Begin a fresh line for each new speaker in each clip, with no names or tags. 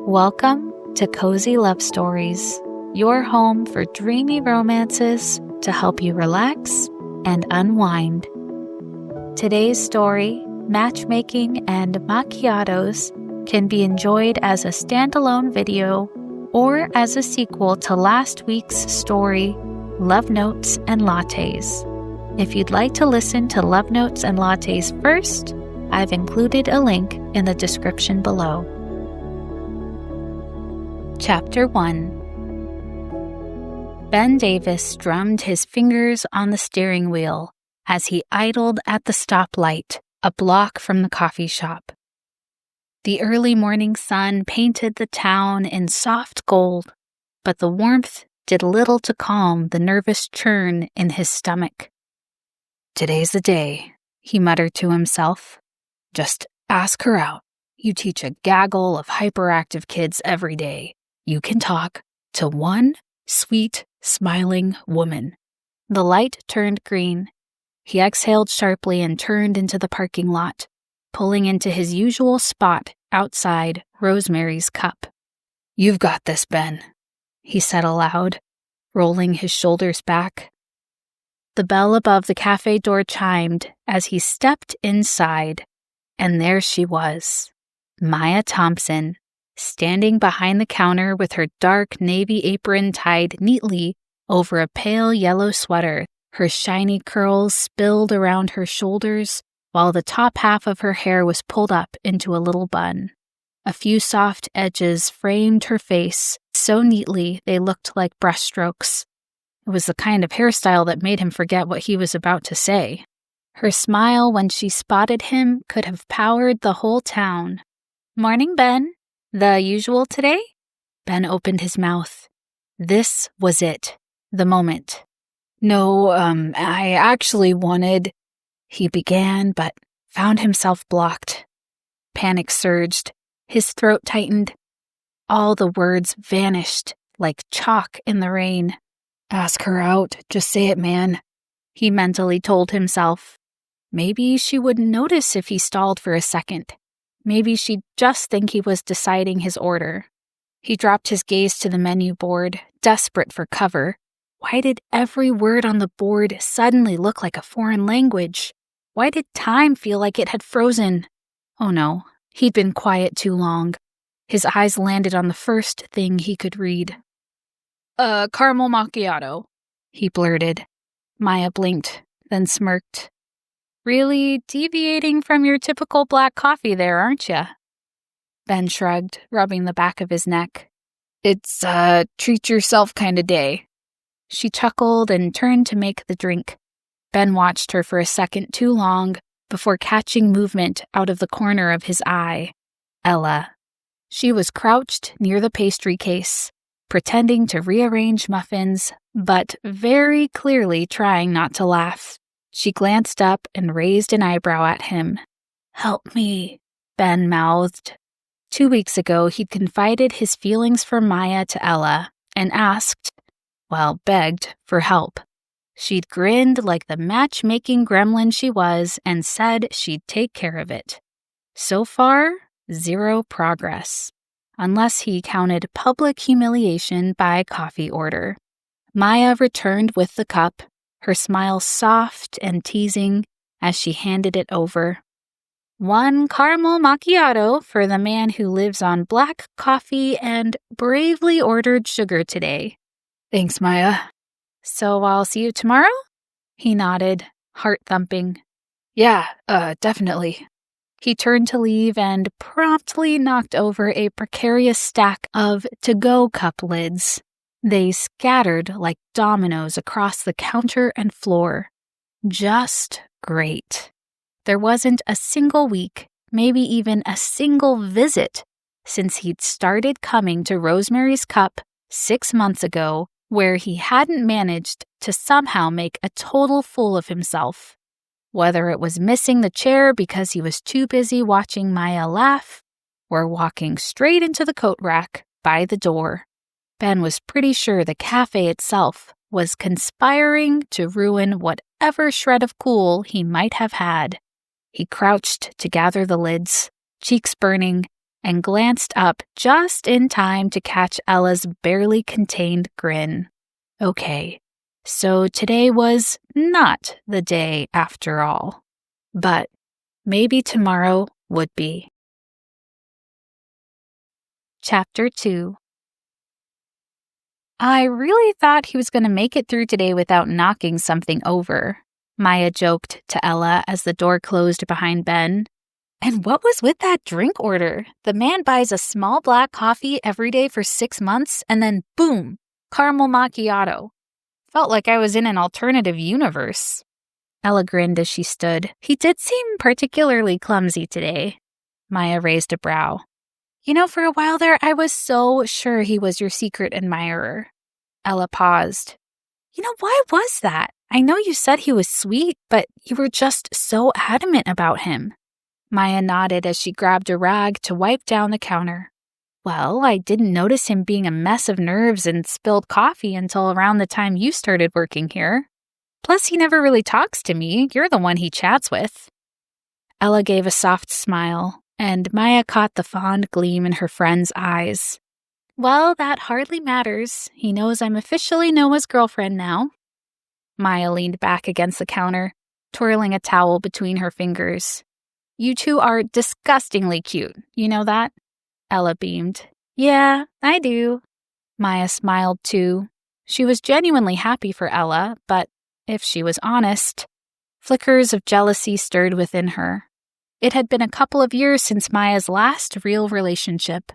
Welcome to Cozy Love Stories, your home for dreamy romances to help you relax and unwind. Today's story, Matchmaking and Macchiatos, can be enjoyed as a standalone video or as a sequel to last week's story, Love Notes and Lattes. If you'd like to listen to Love Notes and Lattes first, I've included a link in the description below. Chapter 1. Ben Davis drummed his fingers on the steering wheel as he idled at the stoplight a block from the coffee shop. The early morning sun painted the town in soft gold, but the warmth did little to calm the nervous churn in his stomach. "Today's the day," he muttered to himself. "Just ask her out. You teach a gaggle of hyperactive kids every day. You can talk to one sweet, smiling woman." The light turned green. He exhaled sharply and turned into the parking lot, pulling into his usual spot outside Rosemary's Cup. "You've got this, Ben," he said aloud, rolling his shoulders back. The bell above the cafe door chimed as he stepped inside, and there she was, Maya Thompson, standing behind the counter with her dark navy apron tied neatly over a pale yellow sweater, her shiny curls spilled around her shoulders, while the top half of her hair was pulled up into a little bun. A few soft edges framed her face so neatly they looked like brushstrokes. It was the kind of hairstyle that made him forget what he was about to say. Her smile when she spotted him could have powered the whole town. "Morning, Ben. The usual today?" Ben opened his mouth. This was it. The moment. "No, I actually wanted," he began, but found himself blocked. Panic surged. His throat tightened. All the words vanished like chalk in the rain. "Ask her out. Just say it, man," he mentally told himself. Maybe she wouldn't notice if he stalled for a second. Maybe she'd just think he was deciding his order. He dropped his gaze to the menu board, desperate for cover. Why did every word on the board suddenly look like a foreign language? Why did time feel like it had frozen? Oh no, he'd been quiet too long. His eyes landed on the first thing he could read. Caramel macchiato," he blurted. Maya blinked, then smirked. "Really deviating from your typical black coffee there, aren't you?" Ben shrugged, rubbing the back of his neck. "It's a treat yourself kind of day." She chuckled and turned to make the drink. Ben watched her for a second too long before catching movement out of the corner of his eye. Ella. She was crouched near the pastry case, pretending to rearrange muffins, but very clearly trying not to laugh. She glanced up and raised an eyebrow at him. "Help me," Ben mouthed. 2 weeks ago, he'd confided his feelings for Maya to Ella and begged for help. She'd grinned like the matchmaking gremlin she was and said she'd take care of it. So far, zero progress. Unless he counted public humiliation by coffee order. Maya returned with the cup, her smile soft and teasing as she handed it over. "1 caramel macchiato for the man who lives on black coffee and bravely ordered sugar today." "Thanks, Maya." "So I'll see you tomorrow?" He nodded, heart thumping. "Yeah, definitely." He turned to leave and promptly knocked over a precarious stack of to-go cup lids. They scattered like dominoes across the counter and floor. Just great. There wasn't a single week, maybe even a single visit, since he'd started coming to Rosemary's Cup 6 months ago, where he hadn't managed to somehow make a total fool of himself. Whether it was missing the chair because he was too busy watching Maya laugh, or walking straight into the coat rack by the door. Ben was pretty sure the cafe itself was conspiring to ruin whatever shred of cool he might have had. He crouched to gather the lids, cheeks burning, and glanced up just in time to catch Ella's barely contained grin. Okay, so today was not the day after all. But maybe tomorrow would be. Chapter 2. I really thought he was going to make it through today without knocking something over, Maya joked to Ella as the door closed behind Ben. And what was with that drink order? The man buys a small black coffee every day for 6 months and then boom, caramel macchiato. Felt like I was in an alternative universe. Ella grinned as she stood. He did seem particularly clumsy today. Maya raised a brow. You know, for a while there, I was so sure he was your secret admirer. Ella paused. You know, why was that? I know you said he was sweet, but you were just so adamant about him. Maya nodded as she grabbed a rag to wipe down the counter. Well, I didn't notice him being a mess of nerves and spilled coffee until around the time you started working here. Plus, he never really talks to me. You're the one he chats with. Ella gave a soft smile, and Maya caught the fond gleam in her friend's eyes. Well, that hardly matters. He knows I'm officially Noah's girlfriend now. Maya leaned back against the counter, twirling a towel between her fingers. You two are disgustingly cute. You know that? Ella beamed. Yeah, I do. Maya smiled too. She was genuinely happy for Ella, but if she was honest, flickers of jealousy stirred within her. It had been a couple of years since Maya's last real relationship,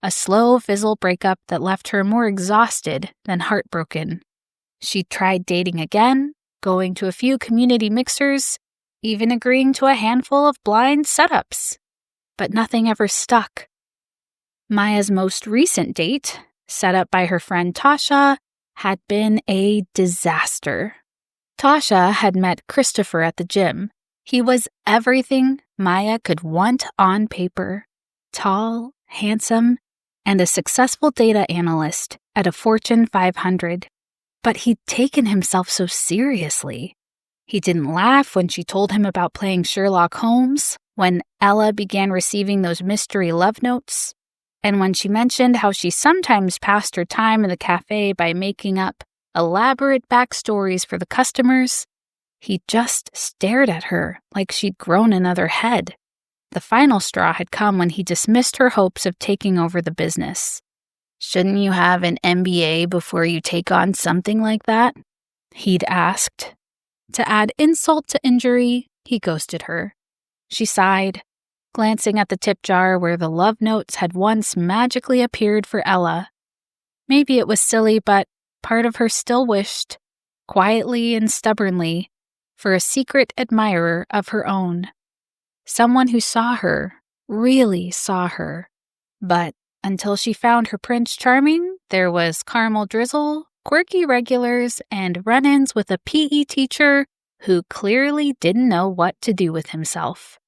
a slow fizzle breakup that left her more exhausted than heartbroken. She tried dating again, going to a few community mixers, even agreeing to a handful of blind setups. But nothing ever stuck. Maya's most recent date, set up by her friend Tasha, had been a disaster. Tasha had met Christopher at the gym. He was everything Maya could want on paper. Tall, handsome, and a successful data analyst at a Fortune 500. But he'd taken himself so seriously. He didn't laugh when she told him about playing Sherlock Holmes, when Ella began receiving those mystery love notes, and when she mentioned how she sometimes passed her time in the cafe by making up elaborate backstories for the customers. He just stared at her like she'd grown another head. The final straw had come when he dismissed her hopes of taking over the business. Shouldn't you have an MBA before you take on something like that? He'd asked. To add insult to injury, he ghosted her. She sighed, glancing at the tip jar where the love notes had once magically appeared for Ella. Maybe it was silly, but part of her still wished, quietly and stubbornly, for a secret admirer of her own. Someone who saw her, really saw her. But until she found her Prince Charming, there was caramel drizzle, quirky regulars, and run-ins with a PE teacher who clearly didn't know what to do with himself.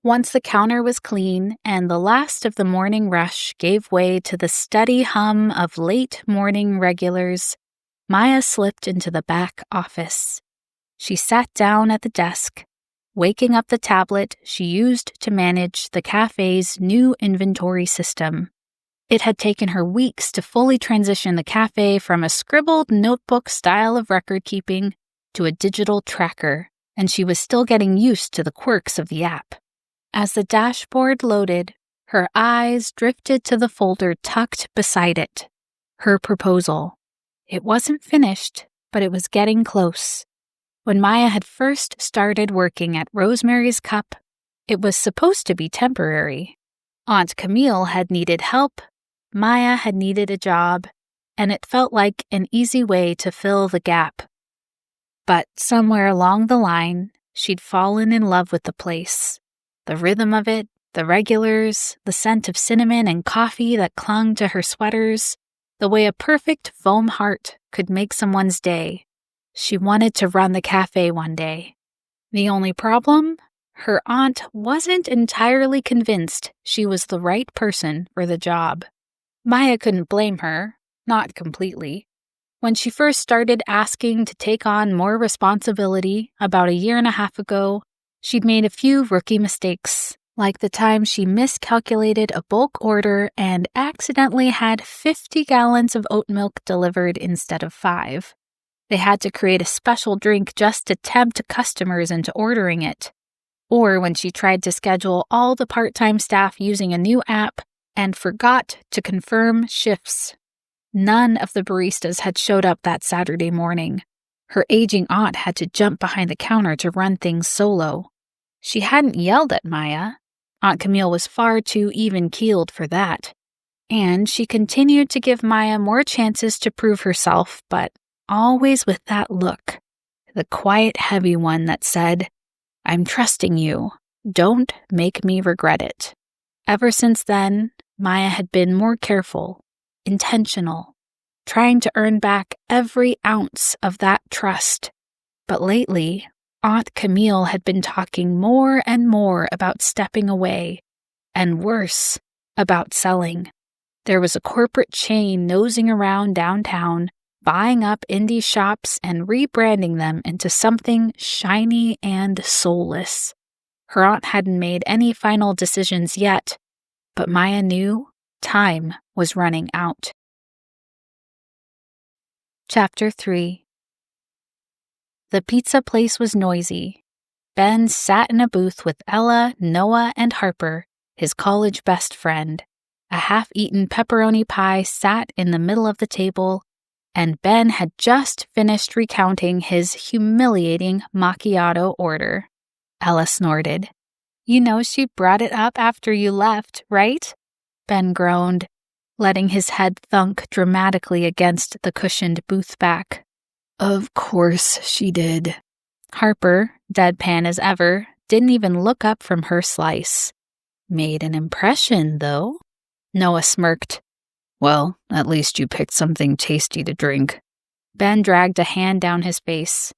Once the counter was clean and the last of the morning rush gave way to the steady hum of late morning regulars, Maya slipped into the back office. She sat down at the desk, waking up the tablet she used to manage the cafe's new inventory system. It had taken her weeks to fully transition the cafe from a scribbled notebook style of record-keeping to a digital tracker, and she was still getting used to the quirks of the app. As the dashboard loaded, her eyes drifted to the folder tucked beside it. Her proposal. It wasn't finished, but it was getting close. When Maya had first started working at Rosemary's Cup, it was supposed to be temporary. Aunt Camille had needed help, Maya had needed a job, and it felt like an easy way to fill the gap. But somewhere along the line, she'd fallen in love with the place. The rhythm of it, the regulars, the scent of cinnamon and coffee that clung to her sweaters, the way a perfect foam heart could make someone's day. She wanted to run the cafe one day. The only problem? Her aunt wasn't entirely convinced she was the right person for the job. Maya couldn't blame her, not completely. When she first started asking to take on more responsibility about a year and a half ago, she'd made a few rookie mistakes, Like the time she miscalculated a bulk order and accidentally had 50 gallons of oat milk delivered instead of 5. They had to create a special drink just to tempt customers into ordering it. Or when she tried to schedule all the part-time staff using a new app and forgot to confirm shifts. None of the baristas had showed up that Saturday morning. Her aging aunt had to jump behind the counter to run things solo. She hadn't yelled at Maya. Aunt Camille was far too even-keeled for that. And she continued to give Maya more chances to prove herself, but always with that look, the quiet, heavy one that said, "I'm trusting you. Don't make me regret it." Ever since then, Maya had been more careful, intentional, trying to earn back every ounce of that trust. But lately, Aunt Camille had been talking more and more about stepping away, and worse, about selling. There was a corporate chain nosing around downtown, buying up indie shops and rebranding them into something shiny and soulless. Her aunt hadn't made any final decisions yet, but Maya knew time was running out. Chapter 3. The pizza place was noisy. Ben sat in a booth with Ella, Noah, and Harper, his college best friend. A half-eaten pepperoni pie sat in the middle of the table, and Ben had just finished recounting his humiliating macchiato order. Ella snorted. "You know she brought it up after you left, right?" Ben groaned, letting his head thunk dramatically against the cushioned booth back. "Of course she did." Harper, deadpan as ever, didn't even look up from her slice. "Made an impression, though." Noah smirked. "Well, at least you picked something tasty to drink." Ben dragged a hand down his face.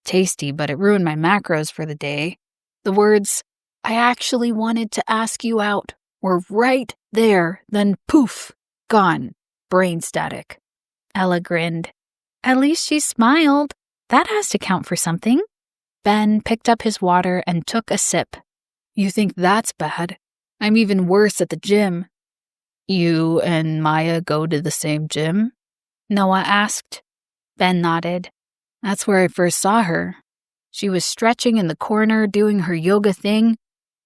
"Tasty, but it ruined my macros for the day. The words, 'I actually wanted to ask you out,' were right there, then poof, gone. Brain static." Ella grinned. "At least she smiled. That has to count for something." Ben picked up his water and took a sip. "You think that's bad? I'm even worse at the gym." "You and Maya go to the same gym?" Noah asked. Ben nodded. "That's where I first saw her. She was stretching in the corner doing her yoga thing,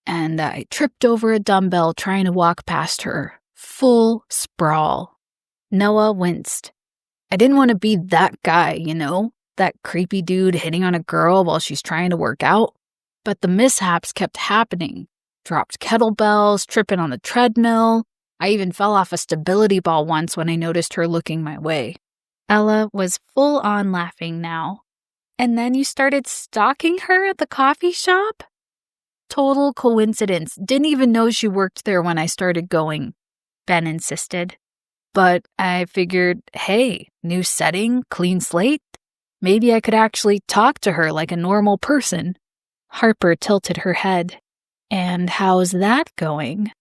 and I tripped over a dumbbell trying to walk past her. Full sprawl." Noah winced. "I didn't want to be that guy, you know, that creepy dude hitting on a girl while she's trying to work out. But the mishaps kept happening. Dropped kettlebells, tripping on the treadmill. I even fell off a stability ball once when I noticed her looking my way." Ella was full on laughing now. "And then you started stalking her at the coffee shop?" "Total coincidence. Didn't even know she worked there when I started going," Ben insisted. "But I figured, hey, new setting, clean slate. Maybe I could actually talk to her like a normal person." Harper tilted her head. "And how's that going?"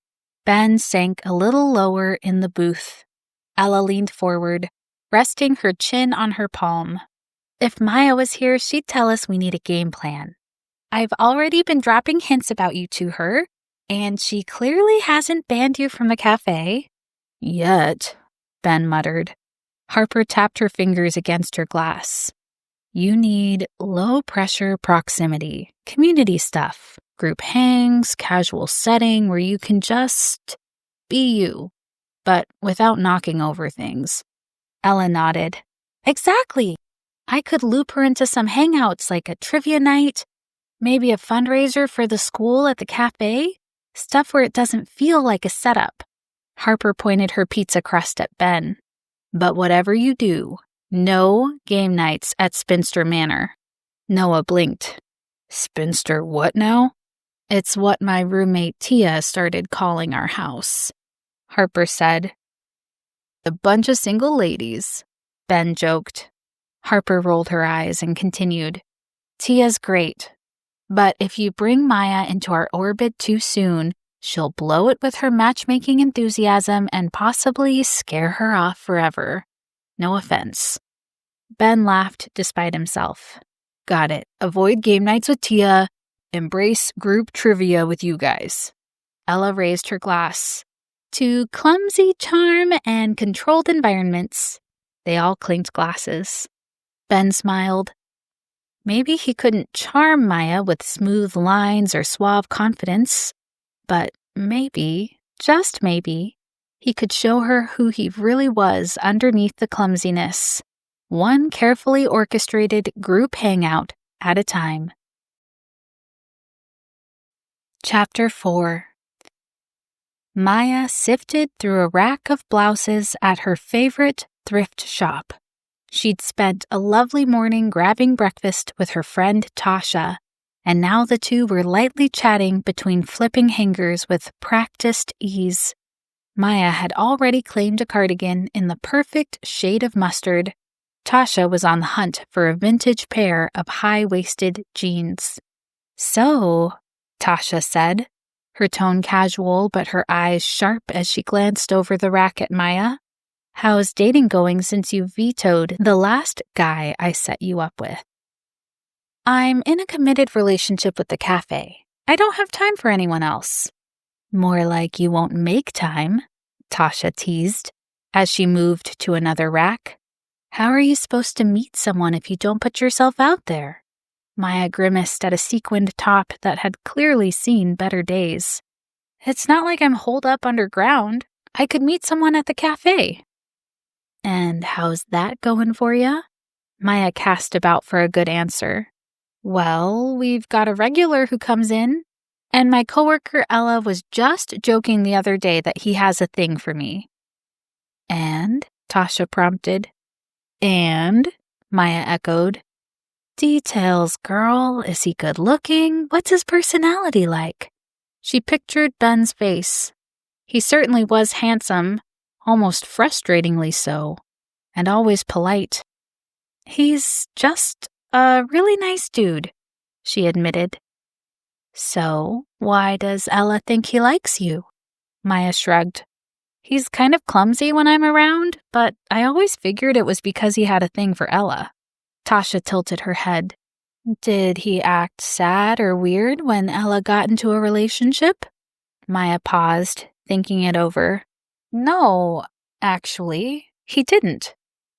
Ben sank a little lower in the booth. Ella leaned forward, resting her chin on her palm. "If Maya was here, she'd tell us we need a game plan. I've already been dropping hints about you to her, and she clearly hasn't banned you from the cafe." "Yet," Ben muttered. Harper tapped her fingers against her glass. "You need low-pressure proximity, community stuff. Group hangs, casual setting where you can just be you, but without knocking over things." Ella nodded. "Exactly. I could loop her into some hangouts like a trivia night, maybe a fundraiser for the school at the cafe, stuff where it doesn't feel like a setup." Harper pointed her pizza crust at Ben. "But whatever you do, no game nights at Spinster Manor." Noah blinked. "Spinster what now?" "It's what my roommate Tia started calling our house," Harper said. "A bunch of single ladies," Ben joked. Harper rolled her eyes and continued. "Tia's great, but if you bring Maya into our orbit too soon, she'll blow it with her matchmaking enthusiasm and possibly scare her off forever. No offense." Ben laughed despite himself. "Got it. Avoid game nights with Tia. Embrace group trivia with you guys. Ella raised her glass. To clumsy charm and controlled environments. They all clinked glasses. Ben smiled. Maybe he couldn't charm Maya with smooth lines or suave confidence, but maybe, just maybe, he could show her who he really was underneath the clumsiness, one carefully orchestrated group hangout at a time. Chapter 4. Maya sifted through a rack of blouses at her favorite thrift shop. She'd spent a lovely morning grabbing breakfast with her friend Tasha, and now the two were lightly chatting between flipping hangers with practiced ease. Maya had already claimed a cardigan in the perfect shade of mustard. Tasha was on the hunt for a vintage pair of high-waisted jeans. "So," Tasha said, her tone casual but her eyes sharp as she glanced over the rack at Maya, "how's dating going since you vetoed the last guy I set you up with?" "I'm in a committed relationship with the cafe. I don't have time for anyone else." "More like you won't make time," Tasha teased, as she moved to another rack. "How are you supposed to meet someone if you don't put yourself out there?" Maya grimaced at a sequined top that had clearly seen better days. "It's not like I'm holed up underground. I could meet someone at the cafe." "And how's that going for ya?" Maya cast about for a good answer. "Well, we've got a regular who comes in, and my coworker Ella was just joking the other day that he has a thing for me." "And?" Tasha prompted. "And?" Maya echoed. "Details, girl. Is he good looking? What's his personality like?" She pictured Ben's face. He certainly was handsome, almost frustratingly so, and always polite. "He's just a really nice dude," she admitted. "So, why does Ella think he likes you?" Maya shrugged. "He's kind of clumsy when I'm around, but I always figured it was because he had a thing for Ella." Tasha tilted her head. "Did he act sad or weird when Ella got into a relationship?" Maya paused, thinking it over. "No, actually, he didn't."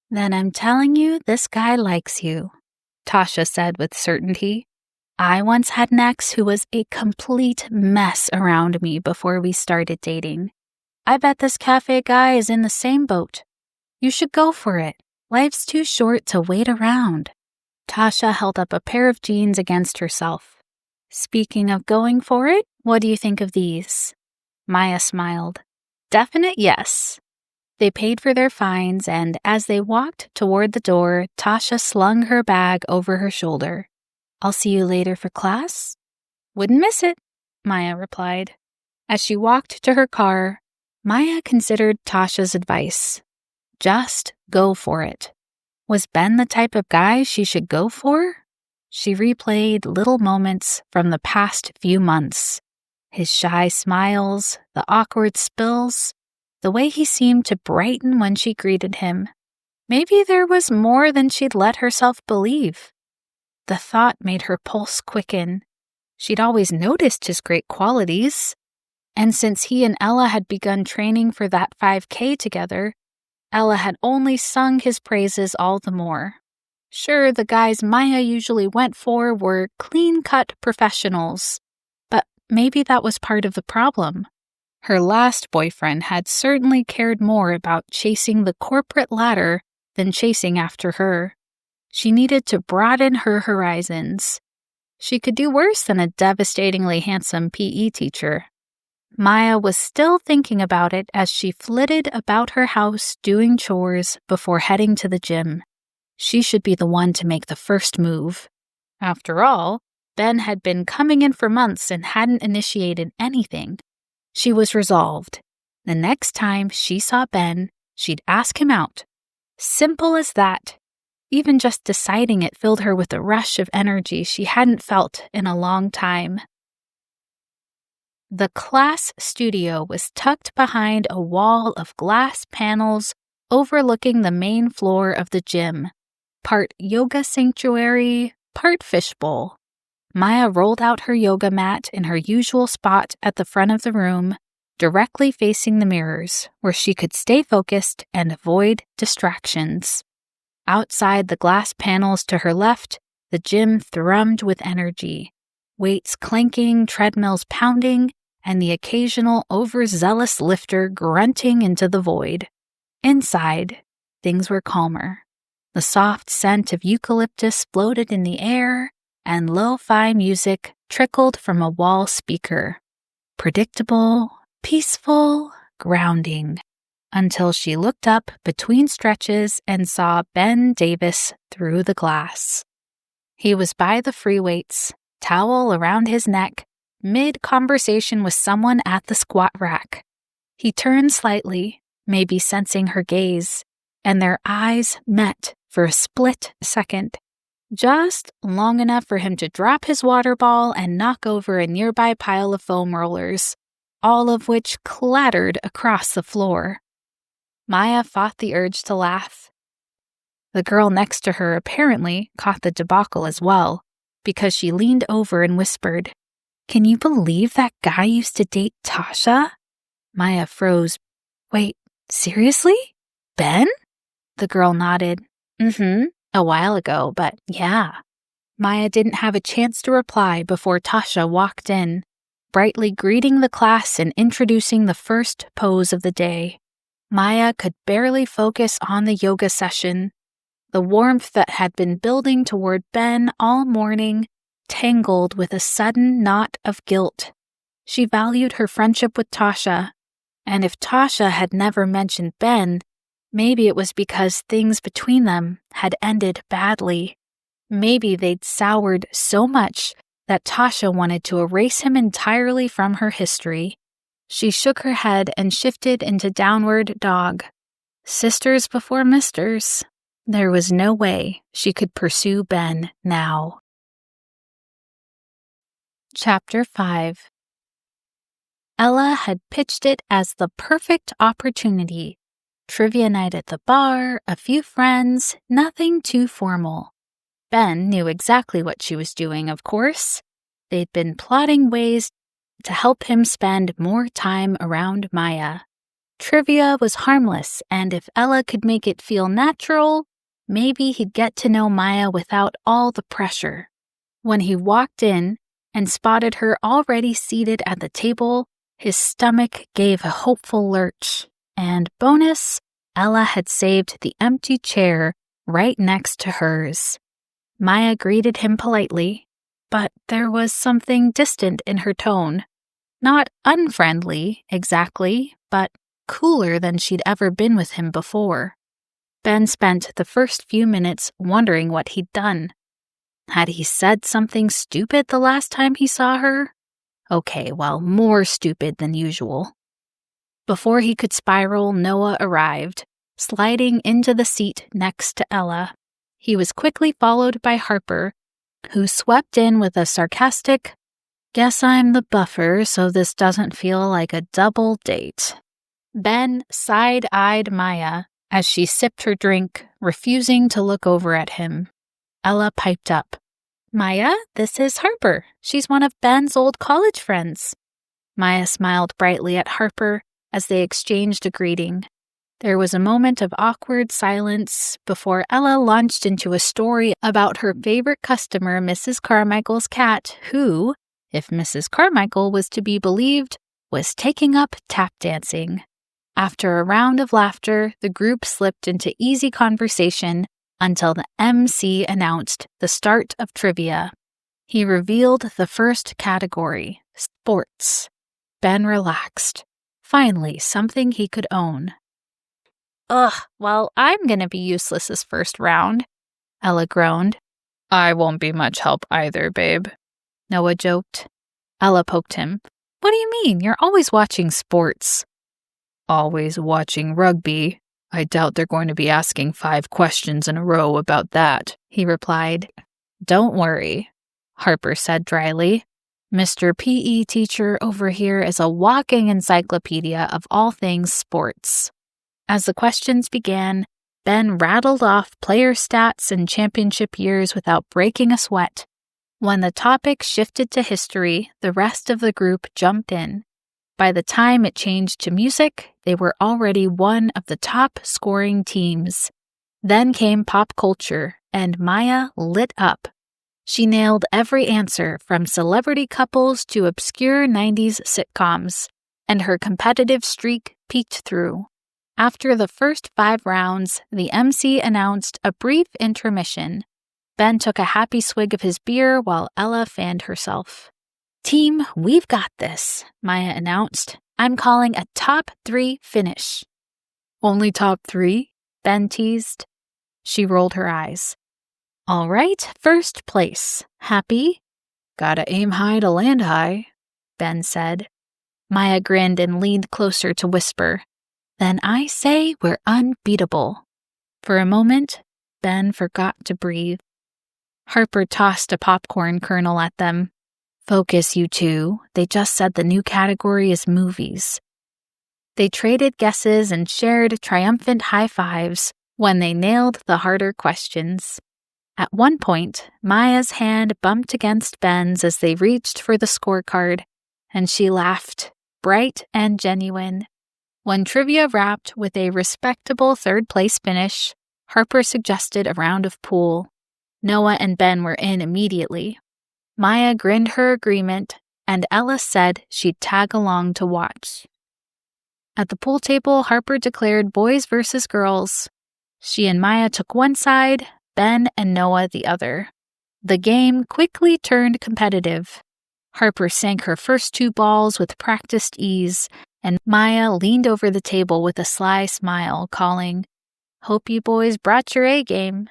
"Then I'm telling you, this guy likes you," Tasha said with certainty. "I once had an ex who was a complete mess around me before we started dating. I bet this cafe guy is in the same boat. You should go for it. Life's too short to wait around." Tasha held up a pair of jeans against herself. "Speaking of going for it, what do you think of these?" Maya smiled. "Definite yes." They paid for their fines, and as they walked toward the door, Tasha slung her bag over her shoulder. "I'll see you later for class?" "Wouldn't miss it," Maya replied. As she walked to her car, Maya considered Tasha's advice. Just go for it. Was Ben the type of guy she should go for? She replayed little moments from the past few months. His shy smiles, the awkward spills, the way he seemed to brighten when she greeted him. Maybe there was more than she'd let herself believe. The thought made her pulse quicken. She'd always noticed his great qualities. And since he and Ella had begun training for that 5K together, Ella had only sung his praises all the more. Sure, the guys Maya usually went for were clean-cut professionals, but maybe that was part of the problem. Her last boyfriend had certainly cared more about chasing the corporate ladder than chasing after her. She needed to broaden her horizons. She could do worse than a devastatingly handsome PE teacher. Maya was still thinking about it as she flitted about her house doing chores before heading to the gym. She should be the one to make the first move. After all, Ben had been coming in for months and hadn't initiated anything. She was resolved. The next time she saw Ben, she'd ask him out. Simple as that. Even just deciding it filled her with a rush of energy she hadn't felt in a long time. The class studio was tucked behind a wall of glass panels overlooking the main floor of the gym, part yoga sanctuary, part fishbowl. Maya rolled out her yoga mat in her usual spot at the front of the room, directly facing the mirrors, where she could stay focused and avoid distractions. Outside the glass panels to her left, the gym thrummed with energy, weights clanking, treadmills pounding, and the occasional overzealous lifter grunting into the void. Inside, things were calmer. The soft scent of eucalyptus floated in the air, and lo-fi music trickled from a wall speaker. Predictable, peaceful, grounding, until she looked up between stretches and saw Ben Davis through the glass. He was by the free weights, towel around his neck, mid-conversation with someone at the squat rack. He turned slightly, maybe sensing her gaze, and their eyes met for a split second, just long enough for him to drop his water ball and knock over a nearby pile of foam rollers, all of which clattered across the floor. Maya fought the urge to laugh. The girl next to her apparently caught the debacle as well, because she leaned over and whispered, "Can you believe that guy used to date Tasha?" Maya froze. "Wait, seriously? Ben?" The girl nodded. A while ago, but yeah." Maya didn't have a chance to reply before Tasha walked in, brightly greeting the class and introducing the first pose of the day. Maya could barely focus on the yoga session. The warmth that had been building toward Ben all morning tangled with a sudden knot of guilt. She valued her friendship with Tasha, and if Tasha had never mentioned Ben, maybe it was because things between them had ended badly. Maybe they'd soured so much that Tasha wanted to erase him entirely from her history. She shook her head and shifted into downward dog. Sisters before misters. There was no way she could pursue Ben now. Chapter 5. Ella had pitched it as the perfect opportunity. Trivia night at the bar, a few friends, nothing too formal. Ben knew exactly what she was doing, of course. They'd been plotting ways to help him spend more time around Maya. Trivia was harmless, and if Ella could make it feel natural, maybe he'd get to know Maya without all the pressure. When he walked in and spotted her already seated at the table, his stomach gave a hopeful lurch. And bonus, Ella had saved the empty chair right next to hers. Maya greeted him politely, but there was something distant in her tone. Not unfriendly, exactly, but cooler than she'd ever been with him before. Ben spent the first few minutes wondering what he'd done. Had he said something stupid the last time he saw her? Okay, well, more stupid than usual. Before he could spiral, Noah arrived, sliding into the seat next to Ella. He was quickly followed by Harper, who swept in with a sarcastic, "Guess I'm the buffer, so this doesn't feel like a double date." Ben side-eyed Maya as she sipped her drink, refusing to look over at him. Ella piped up, "Maya, this is Harper. She's one of Ben's old college friends." Maya smiled brightly at Harper as they exchanged a greeting. There was a moment of awkward silence before Ella launched into a story about her favorite customer, Mrs. Carmichael's cat, who, if Mrs. Carmichael was to be believed, was taking up tap dancing. After a round of laughter, the group slipped into easy conversation until the MC announced the start of trivia. He revealed the first category, sports. Ben relaxed. Finally, something he could own. "Ugh, well, I'm gonna be useless this first round," Ella groaned. "I won't be much help either, babe," Noah joked. Ella poked him. "What do you mean? You're always watching sports." "Always watching rugby. I doubt they're going to be asking 5 questions in a row about that," he replied. "Don't worry," Harper said dryly. "Mr. PE teacher over here is a walking encyclopedia of all things sports." As the questions began, Ben rattled off player stats and championship years without breaking a sweat. When the topic shifted to history, the rest of the group jumped in. By the time it changed to music, they were already one of the top scoring teams. Then came pop culture, and Maya lit up. She nailed every answer from celebrity couples to obscure 90s sitcoms, and her competitive streak peeked through. After the first 5 rounds, the MC announced a brief intermission. Ben took a happy swig of his beer while Ella fanned herself. "Team, we've got this," Maya announced. "I'm calling a top 3 finish." "Only top 3? Ben teased. She rolled her eyes. "All right, first place. Happy?" "Gotta aim high to land high," Ben said. Maya grinned and leaned closer to whisper, "Then I say we're unbeatable." For a moment, Ben forgot to breathe. Harper tossed a popcorn kernel at them. "Focus, you two. They just said the new category is movies." They traded guesses and shared triumphant high fives when they nailed the harder questions. At one point, Maya's hand bumped against Ben's as they reached for the scorecard, and she laughed, bright and genuine. When trivia wrapped with a respectable third-place finish, Harper suggested a round of pool. Noah and Ben were in immediately. Maya grinned her agreement, and Ella said she'd tag along to watch. At the pool table, Harper declared boys versus girls. She and Maya took one side, Ben and Noah the other. The game quickly turned competitive. Harper sank her first 2 balls with practiced ease, and Maya leaned over the table with a sly smile, calling, "Hope you boys brought your A-game."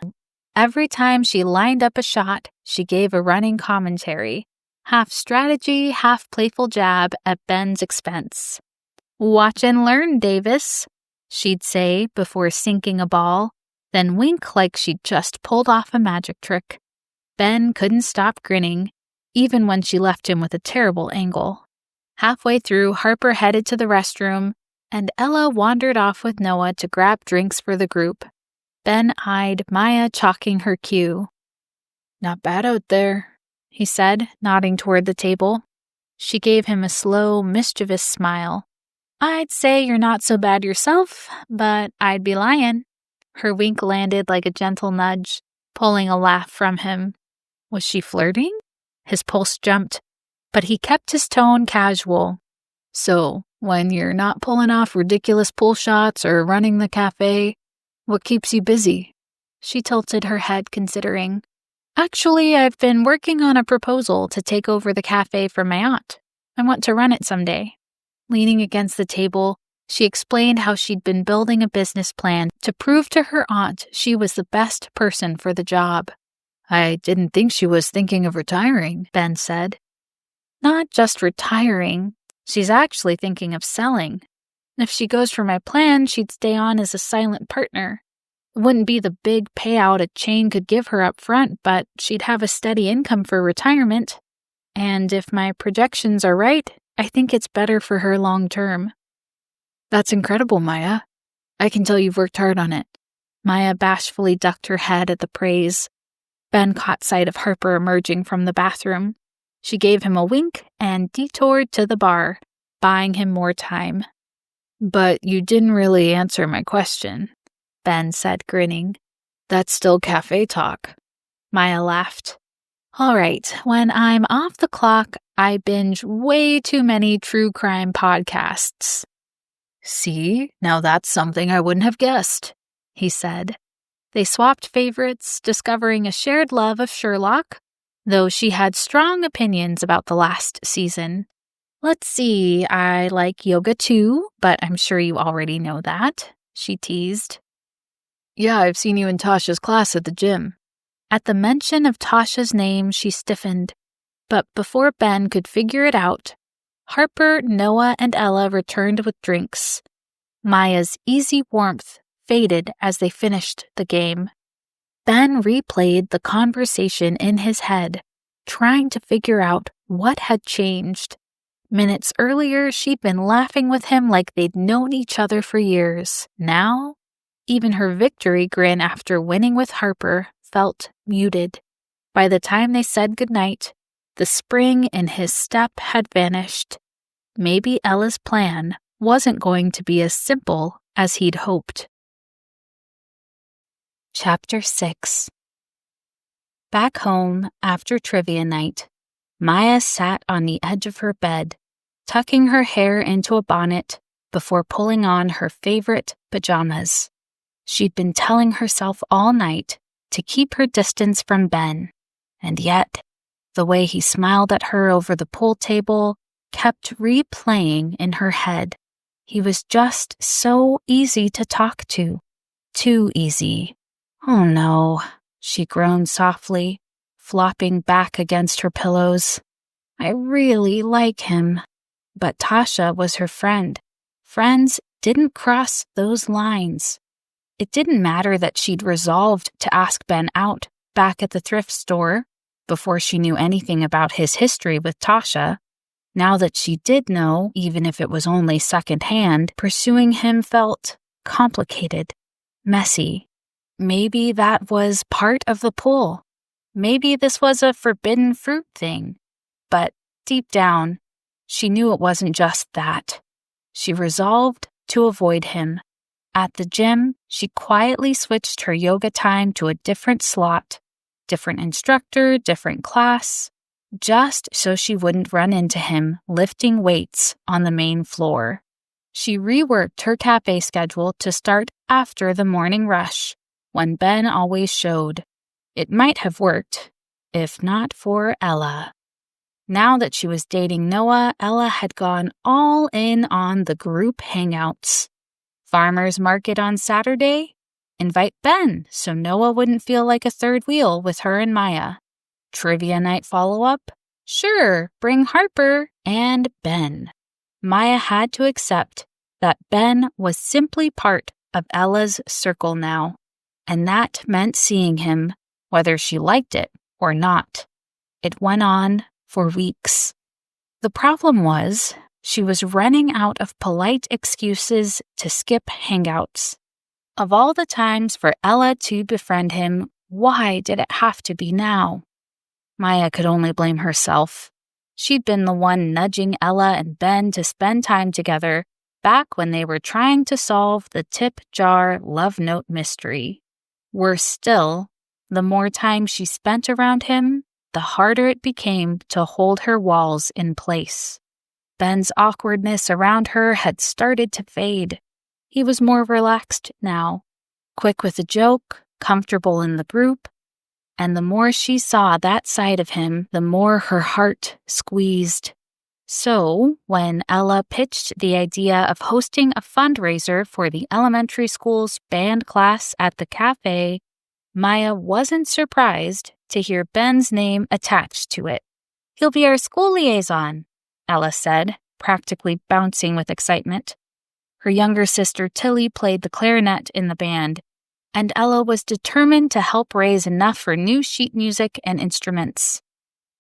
Every time she lined up a shot, she gave a running commentary, half strategy, half playful jab at Ben's expense. "Watch and learn, Davis," she'd say before sinking a ball, then wink like she'd just pulled off a magic trick. Ben couldn't stop grinning, even when she left him with a terrible angle. Halfway through, Harper headed to the restroom, and Ella wandered off with Noah to grab drinks for the group. Ben eyed Maya chalking her cue. "Not bad out there," he said, nodding toward the table. She gave him a slow, mischievous smile. "I'd say you're not so bad yourself, but I'd be lying." Her wink landed like a gentle nudge, pulling a laugh from him. Was she flirting? His pulse jumped, but he kept his tone casual. "So, when you're not pulling off ridiculous pull shots or running the cafe, what keeps you busy?" She tilted her head, considering. "Actually, I've been working on a proposal to take over the cafe for my aunt. I want to run it someday." Leaning against the table, she explained how she'd been building a business plan to prove to her aunt she was the best person for the job. "I didn't think she was thinking of retiring," Ben said. "Not just retiring. She's actually thinking of selling. If she goes for my plan, she'd stay on as a silent partner. It wouldn't be the big payout a chain could give her up front, but she'd have a steady income for retirement. And if my projections are right, I think it's better for her long term." "That's incredible, Maya. I can tell you've worked hard on it." Maya bashfully ducked her head at the praise. Ben caught sight of Harper emerging from the bathroom. She gave him a wink and detoured to the bar, buying him more time. "But you didn't really answer my question," Ben said, grinning. "That's still cafe talk." Maya laughed. "All right, when I'm off the clock, I binge way too many true crime podcasts." "See, now that's something I wouldn't have guessed," he said. They swapped favorites, discovering a shared love of Sherlock, though she had strong opinions about the last season. "Let's see, I like yoga too, but I'm sure you already know that," she teased. "Yeah, I've seen you in Tasha's class at the gym." At the mention of Tasha's name, she stiffened, but before Ben could figure it out, Harper, Noah, and Ella returned with drinks. Maya's easy warmth faded as they finished the game. Ben replayed the conversation in his head, trying to figure out what had changed. Minutes earlier, she'd been laughing with him like they'd known each other for years. Now, even her victory grin after winning with Harper felt muted. By the time they said goodnight, the spring in his step had vanished. Maybe Ella's plan wasn't going to be as simple as he'd hoped. Chapter 6. Back home after trivia night, Maya sat on the edge of her bed, tucking her hair into a bonnet before pulling on her favorite pajamas. She'd been telling herself all night to keep her distance from Ben, and yet the way he smiled at her over the pool table kept replaying in her head. He was just so easy to talk to. Too easy. Oh no, she groaned softly, flopping back against her pillows. I really like him. But Tasha was her friend. Friends didn't cross those lines. It didn't matter that she'd resolved to ask Ben out back at the thrift store before she knew anything about his history with Tasha. Now that she did know, even if it was only secondhand, pursuing him felt complicated, messy. Maybe that was part of the pull. Maybe this was a forbidden fruit thing. But deep down, she knew it wasn't just that. She resolved to avoid him. At the gym, she quietly switched her yoga time to a different slot, different instructor, different class, just so she wouldn't run into him lifting weights on the main floor. She reworked her cafe schedule to start after the morning rush, when Ben always showed. It might have worked, if not for Ella. Now that she was dating Noah, Ella had gone all in on the group hangouts. Farmers market on Saturday? Invite Ben so Noah wouldn't feel like a third wheel with her and Maya. Trivia night follow-up? Sure, bring Harper and Ben. Maya had to accept that Ben was simply part of Ella's circle now, and that meant seeing him, whether she liked it or not. It went on for weeks. The problem was, she was running out of polite excuses to skip hangouts. Of all the times for Ella to befriend him, why did it have to be now? Maya could only blame herself. She'd been the one nudging Ella and Ben to spend time together back when they were trying to solve the tip jar love note mystery. Worse still, the more time she spent around him, the harder it became to hold her walls in place. Ben's awkwardness around her had started to fade. He was more relaxed now, quick with a joke, comfortable in the group, and the more she saw that side of him, the more her heart squeezed. So, when Ella pitched the idea of hosting a fundraiser for the elementary school's band class at the cafe, Maya wasn't surprised to hear Ben's name attached to it. He'll be our school liaison, Ella said, practically bouncing with excitement. Her younger sister Tilly played the clarinet in the band, and Ella was determined to help raise enough for new sheet music and instruments.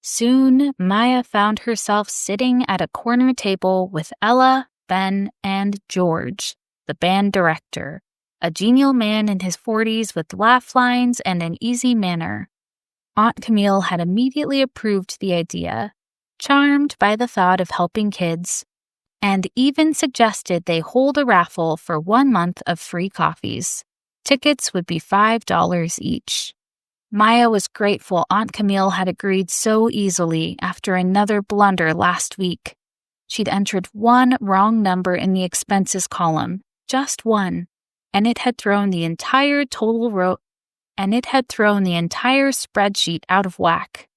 Soon, Maya found herself sitting at a corner table with Ella, Ben, and George, the band director, a genial man in his 40s with laugh lines and an easy manner. Aunt Camille had immediately approved the idea, charmed by the thought of helping kids, and even suggested they hold a raffle for 1 month of free coffees. Tickets would be $5 each. Maya was grateful Aunt Camille had agreed so easily after another blunder last week. She'd entered one wrong number in the expenses column, just one, and it had thrown the entire spreadsheet out of whack.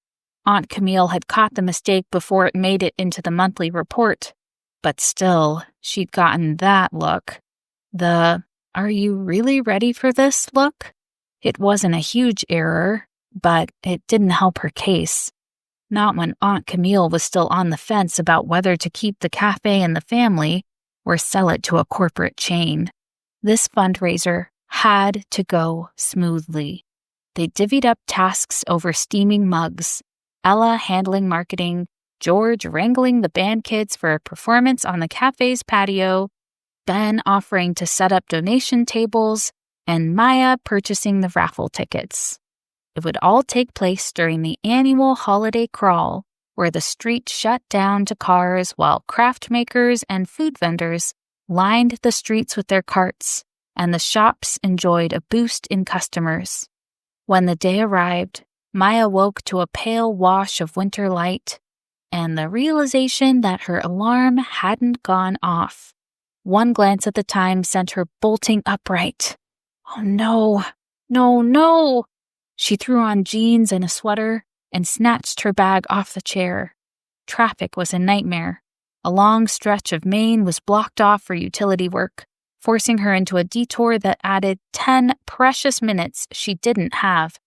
Aunt Camille had caught the mistake before it made it into the monthly report, but still, she'd gotten that look. The, "Are you really ready for this?" look. It wasn't a huge error, but it didn't help her case. Not when Aunt Camille was still on the fence about whether to keep the cafe in the family or sell it to a corporate chain. This fundraiser had to go smoothly. They divvied up tasks over steaming mugs, Ella handling marketing, George wrangling the band kids for a performance on the cafe's patio, Ben offering to set up donation tables, and Maya purchasing the raffle tickets. It would all take place during the annual holiday crawl, where the street shut down to cars while craft makers and food vendors lined the streets with their carts, and the shops enjoyed a boost in customers. When the day arrived, Maya woke to a pale wash of winter light and the realization that her alarm hadn't gone off. One glance at the time sent her bolting upright. Oh no, no, no! She threw on jeans and a sweater and snatched her bag off the chair. Traffic was a nightmare. A long stretch of Maine was blocked off for utility work, forcing her into a detour that added 10 precious minutes she didn't have.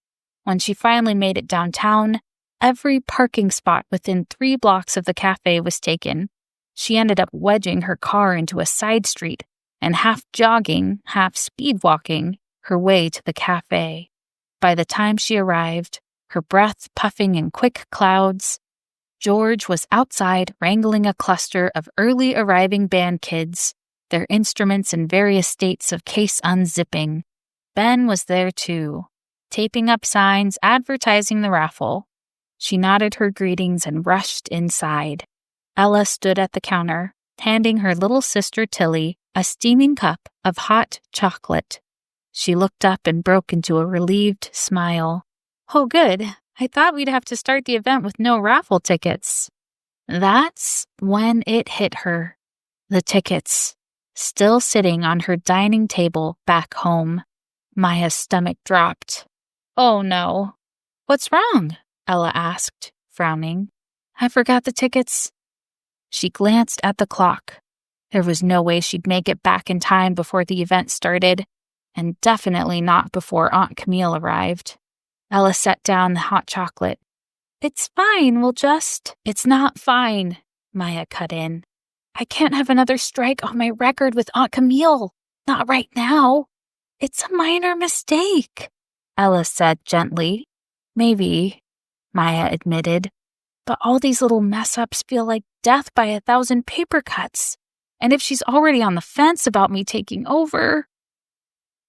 When she finally made it downtown, every parking spot within 3 blocks of the cafe was taken. She ended up wedging her car into a side street and half jogging, half speed walking her way to the cafe. By the time she arrived, her breath puffing in quick clouds, George was outside wrangling a cluster of early arriving band kids, their instruments in various states of case unzipping. Ben was there too, taping up signs advertising the raffle. She nodded her greetings and rushed inside. Ella stood at the counter, handing her little sister Tilly a steaming cup of hot chocolate. She looked up and broke into a relieved smile. Oh, good. I thought we'd have to start the event with no raffle tickets. That's when it hit her. The tickets, still sitting on her dining table back home. Maya's stomach dropped. Oh, no. What's wrong? Ella asked, frowning. I forgot the tickets. She glanced at the clock. There was no way she'd make it back in time before the event started, and definitely not before Aunt Camille arrived. Ella set down the hot chocolate. It's fine, It's not fine, Maya cut in. I can't have another strike on my record with Aunt Camille. Not right now. It's a minor mistake, Ella said gently. Maybe, Maya admitted. But all these little mess-ups feel like death by 1,000 paper cuts. And if she's already on the fence about me taking over...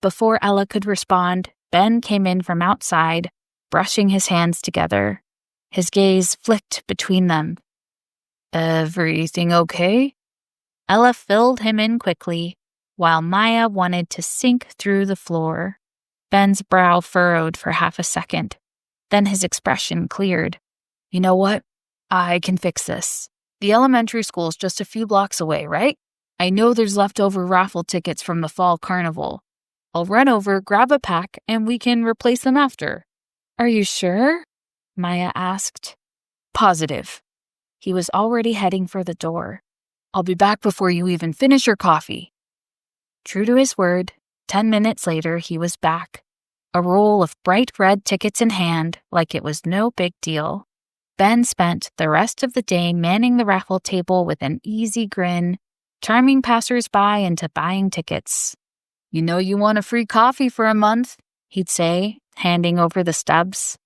Before Ella could respond, Ben came in from outside, brushing his hands together. His gaze flicked between them. Everything okay? Ella filled him in quickly, while Maya wanted to sink through the floor. Ben's brow furrowed for half a second. Then his expression cleared. You know what? I can fix this. The elementary school's just a few blocks away, right? I know there's leftover raffle tickets from the fall carnival. I'll run over, grab a pack, and we can replace them after. Are you sure? Maya asked. Positive. He was already heading for the door. I'll be back before you even finish your coffee. True to his word, 10 minutes later he was back, a roll of bright red tickets in hand like it was no big deal. Ben spent the rest of the day manning the raffle table with an easy grin, charming passers-by into buying tickets. You know you want a free coffee for a month, he'd say, handing over the stubs.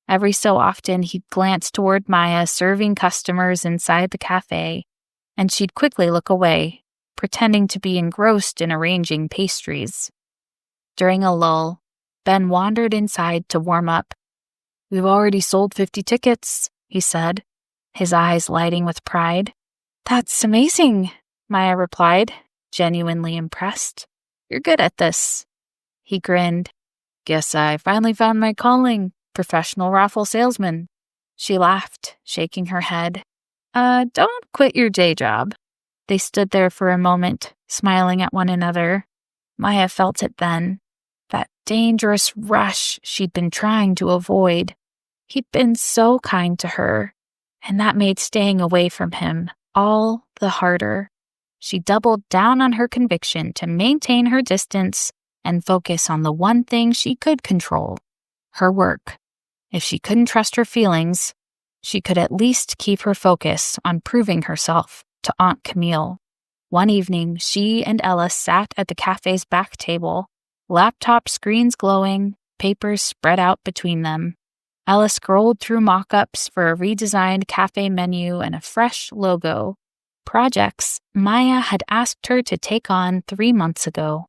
Every so often he'd glance toward Maya serving customers inside the cafe, and she'd quickly look away, pretending to be engrossed in arranging pastries. During a lull, Ben wandered inside to warm up. We've already sold 50 tickets, he said, his eyes lighting with pride. That's amazing, Maya replied, genuinely impressed. You're good at this. He grinned. Guess I finally found my calling, professional raffle salesman. She laughed, shaking her head. Don't quit your day job. They stood there for a moment, smiling at one another. Maya felt it then, that dangerous rush she'd been trying to avoid. He'd been so kind to her, and that made staying away from him all the harder. She doubled down on her conviction to maintain her distance and focus on the one thing she could control, her work. If she couldn't trust her feelings, she could at least keep her focus on proving herself to Aunt Camille. One evening, she and Ella sat at the cafe's back table, laptop screens glowing, papers spread out between them. Ella scrolled through mock-ups for a redesigned cafe menu and a fresh logo, projects Maya had asked her to take on 3 months ago.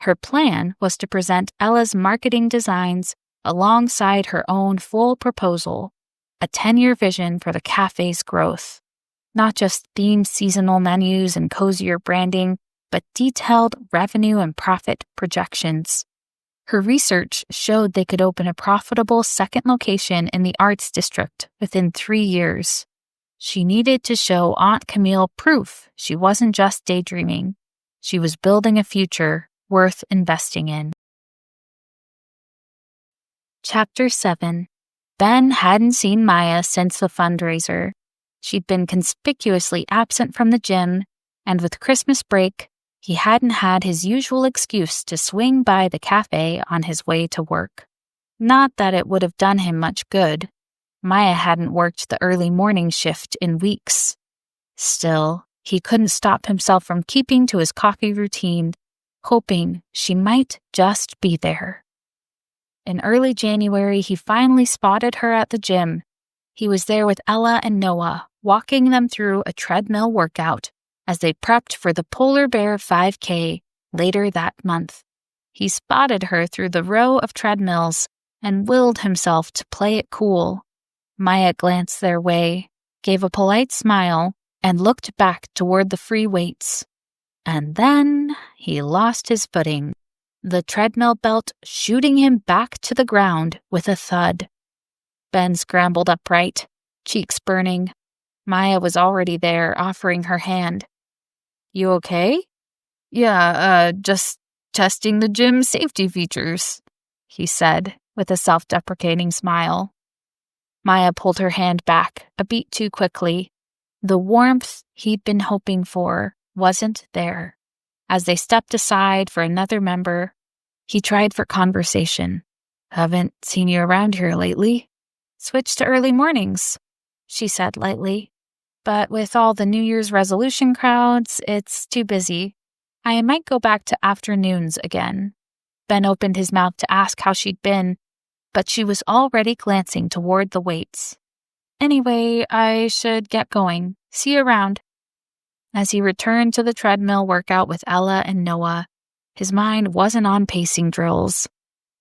Her plan was to present Ella's marketing designs alongside her own full proposal, a 10-year vision for the cafe's growth. Not just themed seasonal menus and cozier branding, but detailed revenue and profit projections. Her research showed they could open a profitable second location in the arts district within 3 years. She needed to show Aunt Camille proof she wasn't just daydreaming. She was building a future worth investing in. Chapter 7. Ben hadn't seen Maya since the fundraiser. She'd been conspicuously absent from the gym, and with Christmas break, he hadn't had his usual excuse to swing by the cafe on his way to work. Not that it would have done him much good. Maya hadn't worked the early morning shift in weeks. Still, he couldn't stop himself from keeping to his coffee routine, hoping she might just be there. In early January, he finally spotted her at the gym. He was there with Ella and Noah, walking them through a treadmill workout as they prepped for the Polar Bear 5K later that month. He spotted her through the row of treadmills and willed himself to play it cool. Maya glanced their way, gave a polite smile, and looked back toward the free weights. And then he lost his footing, the treadmill belt shooting him back to the ground with a thud. Ben scrambled upright, cheeks burning. Maya was already there, offering her hand. "You okay?" "Yeah, just testing the gym safety features," he said, with a self-deprecating smile. Maya pulled her hand back a beat too quickly. The warmth he'd been hoping for wasn't there. As they stepped aside for another member, he tried for conversation. "Haven't seen you around here lately." "Switched to early mornings," she said lightly. "But with all the New Year's resolution crowds, it's too busy. I might go back to afternoons again." Ben opened his mouth to ask how she'd been, but she was already glancing toward the weights. "Anyway, I should get going. See you around." As he returned to the treadmill workout with Ella and Noah, his mind wasn't on pacing drills.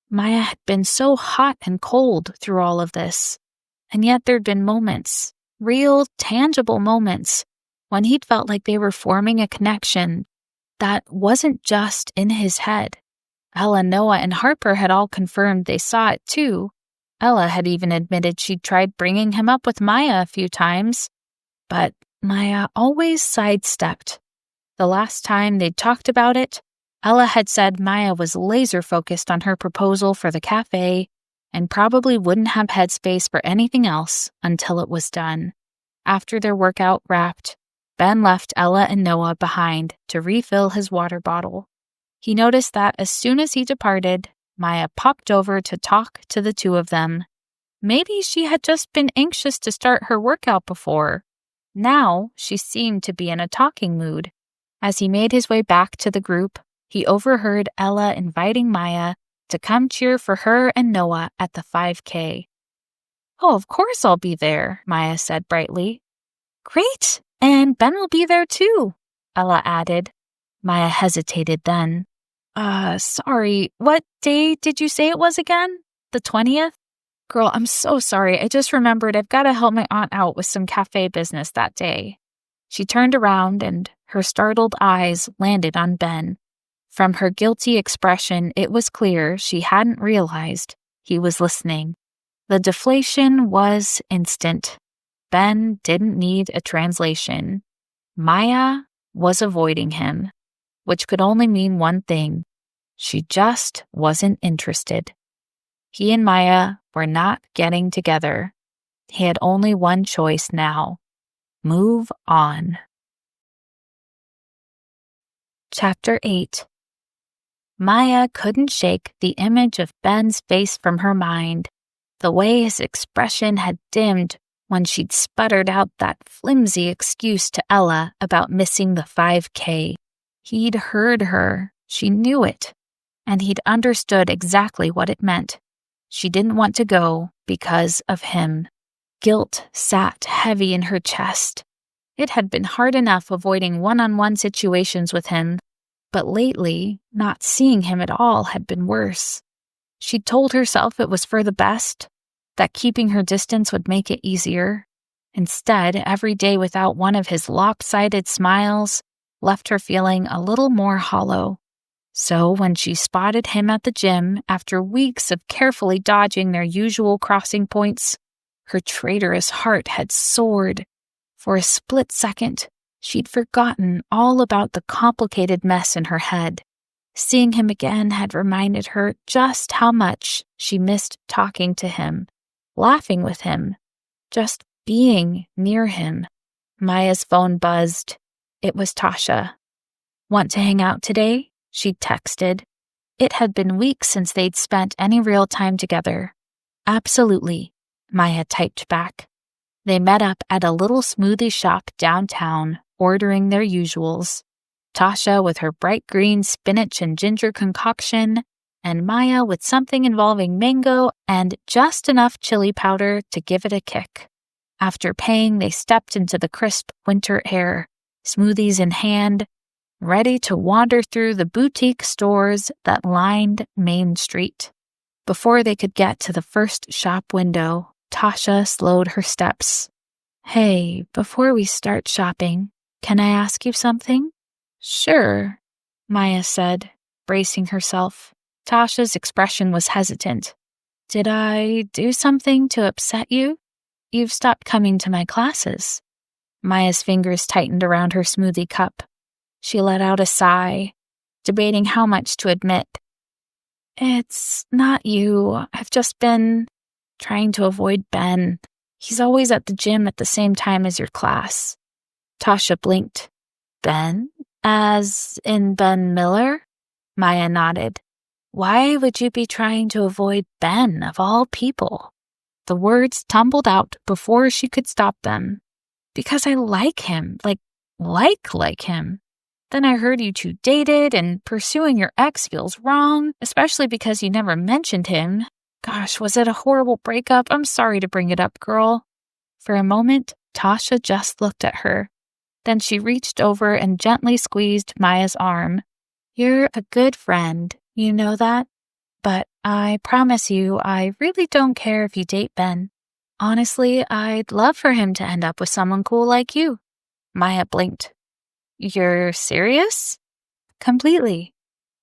Maya had been so hot and cold through all of this, and yet there'd been moments, real, tangible moments, when he'd felt like they were forming a connection that wasn't just in his head. Ella, Noah, and Harper had all confirmed they saw it too. Ella had even admitted she'd tried bringing him up with Maya a few times, but Maya always sidestepped. The last time they'd talked about it, Ella had said Maya was laser-focused on her proposal for the cafe and probably wouldn't have headspace for anything else until it was done. After their workout wrapped, Ben left Ella and Noah behind to refill his water bottle. He noticed that as soon as he departed, Maya popped over to talk to the two of them. Maybe she had just been anxious to start her workout before. Now she seemed to be in a talking mood. As he made his way back to the group, he overheard Ella inviting Maya to come cheer for her and Noah at the 5K. "Oh, of course I'll be there," Maya said brightly. "Great, and Ben will be there too," Ella added. Maya hesitated then. Sorry, what day did you say it was again? The 20th? Girl, I'm so sorry. I just remembered I've got to help my aunt out with some cafe business that day." She turned around and her startled eyes landed on Ben. From her guilty expression, it was clear she hadn't realized he was listening. The deflation was instant. Ben didn't need a translation. Maya was avoiding him, which could only mean one thing. She just wasn't interested. He and Maya were not getting together. He had only one choice now. Move on. Chapter 8. Maya couldn't shake the image of Ben's face from her mind, the way his expression had dimmed when she'd sputtered out that flimsy excuse to Ella about missing the 5K. He'd heard her, she knew it, and he'd understood exactly what it meant. She didn't want to go because of him. Guilt sat heavy in her chest. It had been hard enough avoiding one-on-one situations with him, but lately, not seeing him at all had been worse. She'd told herself it was for the best, that keeping her distance would make it easier. Instead, every day without one of his lopsided smiles left her feeling a little more hollow. So when she spotted him at the gym after weeks of carefully dodging their usual crossing points, her traitorous heart had soared. For a split second, she'd forgotten all about the complicated mess in her head. Seeing him again had reminded her just how much she missed talking to him, laughing with him, just being near him. Maya's phone buzzed. It was Tasha. "Want to hang out today?" she'd texted. It had been weeks since they'd spent any real time together. "Absolutely," Maya typed back. They met up at a little smoothie shop downtown, ordering their usuals. Tasha with her bright green spinach and ginger concoction, and Maya with something involving mango and just enough chili powder to give it a kick. After paying, they stepped into the crisp winter air, smoothies in hand, ready to wander through the boutique stores that lined Main Street. Before they could get to the first shop window, Tasha slowed her steps. "Hey, before we start shopping, can I ask you something?" "Sure," Maya said, bracing herself. Tasha's expression was hesitant. "Did I do something to upset you? You've stopped coming to my classes." Maya's fingers tightened around her smoothie cup. She let out a sigh, debating how much to admit. "It's not you. I've just been trying to avoid Ben. He's always at the gym at the same time as your class." Tasha blinked. "Ben? As in Ben Miller?" Maya nodded. "Why would you be trying to avoid Ben, of all people?" The words tumbled out before she could stop them. "Because I like him, like him. Then I heard you two dated, and pursuing your ex feels wrong, especially because you never mentioned him. Gosh, was it a horrible breakup? I'm sorry to bring it up, girl." For a moment, Tasha just looked at her. Then she reached over and gently squeezed Maya's arm. "You're a good friend, you know that? But I promise you, I really don't care if you date Ben. Honestly, I'd love for him to end up with someone cool like you." Maya blinked. "You're serious?" "Completely.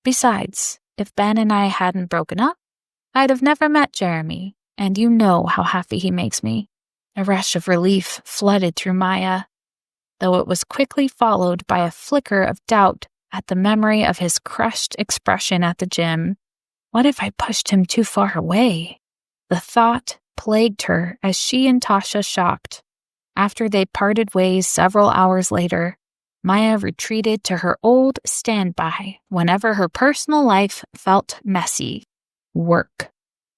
Besides, if Ben and I hadn't broken up, I'd have never met Jeremy, and you know how happy he makes me." A rush of relief flooded through Maya, though it was quickly followed by a flicker of doubt at the memory of his crushed expression at the gym. What if I pushed him too far away? The thought plagued her as she and Tasha shopped. After they parted ways several hours later, Maya retreated to her old standby whenever her personal life felt messy. Work.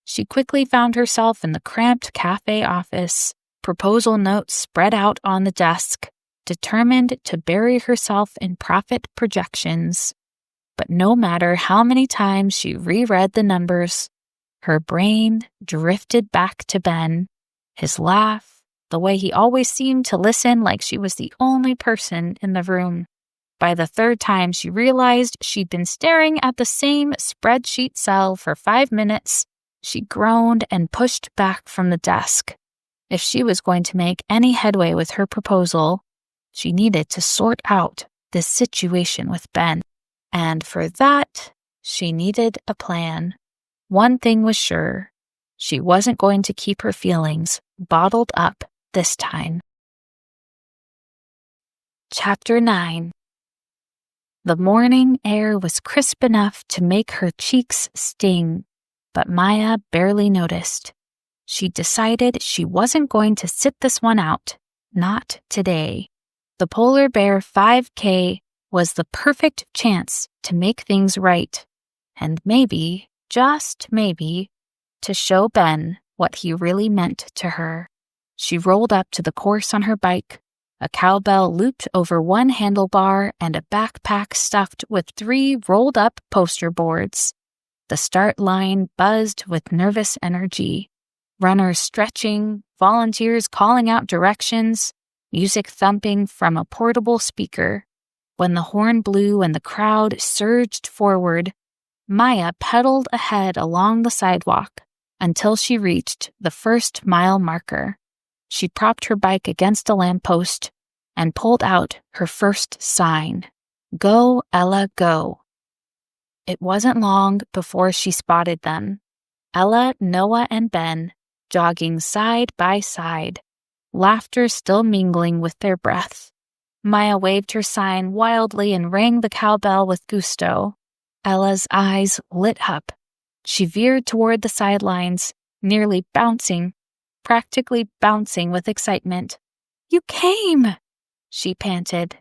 She quickly found herself in the cramped cafe office, proposal notes spread out on the desk, determined to bury herself in profit projections. But no matter how many times she reread the numbers, her brain drifted back to Ben, his laugh, the way he always seemed to listen like she was the only person in the room. By the third time, she realized she'd been staring at the same spreadsheet cell for 5 minutes. She groaned and pushed back from the desk. If she was going to make any headway with her proposal, she needed to sort out this situation with Ben. And for that, she needed a plan. One thing was sure, she wasn't going to keep her feelings bottled up this time. Chapter 9. The morning air was crisp enough to make her cheeks sting, but Maya barely noticed. She decided she wasn't going to sit this one out, not today. The Polar Bear 5K was the perfect chance to make things right, and maybe, just maybe, to show Ben what he really meant to her. She rolled up to the course on her bike, a cowbell looped over one handlebar and a backpack stuffed with 3 rolled-up poster boards. The start line buzzed with nervous energy. Runners stretching, volunteers calling out directions, music thumping from a portable speaker. When the horn blew and the crowd surged forward, Maya pedaled ahead along the sidewalk until she reached the first mile marker. She propped her bike against a lamppost and pulled out her first sign. Go, Ella, go. It wasn't long before she spotted them. Ella, Noah, and Ben jogging side by side, laughter still mingling with their breath. Maya waved her sign wildly and rang the cowbell with gusto. Ella's eyes lit up. She veered toward the sidelines, nearly bouncing, practically bouncing with excitement. You came, she panted.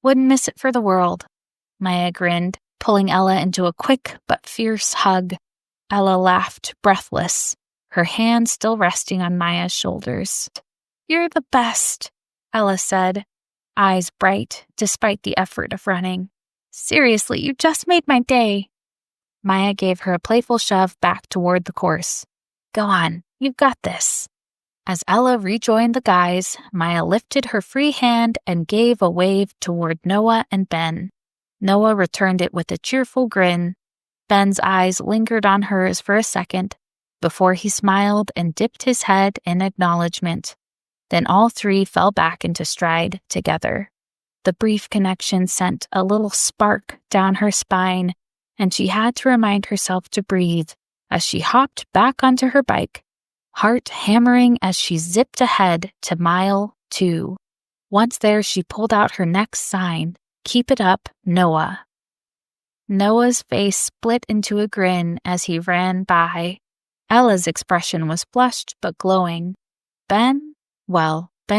Wouldn't miss it for the world. Maya grinned, pulling Ella into a quick but fierce hug. Ella laughed, breathless, her hand still resting on Maya's shoulders. You're the best, Ella said, eyes bright despite the effort of running. Seriously, you just made my day. Maya gave her a playful shove back toward the course. Go on, you've got this. As Ella rejoined the guys, Maya lifted her free hand and gave a wave toward Noah and Ben. Noah returned it with a cheerful grin. Ben's eyes lingered on hers for a second before he smiled and dipped his head in acknowledgement. Then all three fell back into stride together. The brief connection sent a little spark down her spine, and she had to remind herself to breathe as she hopped back onto her bike, heart hammering as she zipped ahead to mile 2. Once there, she pulled out her next sign, Keep it up, Noah. Noah's face split into a grin as he ran by. Ella's expression was flushed but glowing. Ben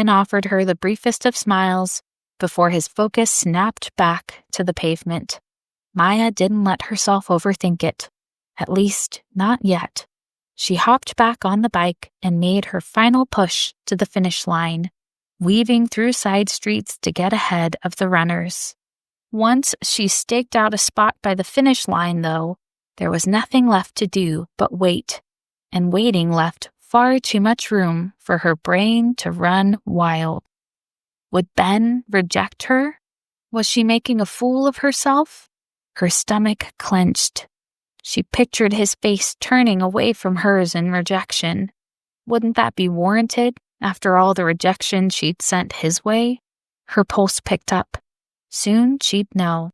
offered her the briefest of smiles before his focus snapped back to the pavement. Maya didn't let herself overthink it, at least not yet. She hopped back on the bike and made her final push to the finish line, weaving through side streets to get ahead of the runners. Once she staked out a spot by the finish line, though, there was nothing left to do but wait, and waiting left far too much room for her brain to run wild. Would Ben reject her? Was she making a fool of herself? Her stomach clenched. She pictured his face turning away from hers in rejection. Wouldn't that be warranted after all the rejection she'd sent his way? Her pulse picked up. Soon she'd know.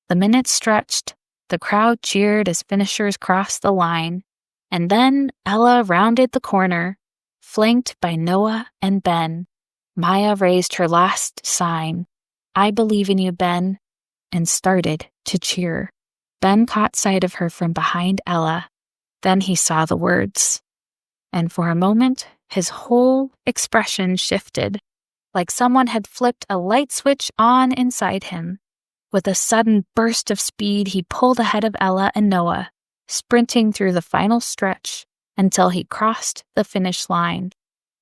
The minutes stretched. The crowd cheered as finishers crossed the line. And then Ella rounded the corner, flanked by Noah and Ben. Maya raised her last sign, I believe in you, Ben, and started to cheer. Ben caught sight of her from behind Ella. Then he saw the words. And for a moment, his whole expression shifted, like someone had flipped a light switch on inside him. With a sudden burst of speed, he pulled ahead of Ella and Noah, sprinting through the final stretch until he crossed the finish line.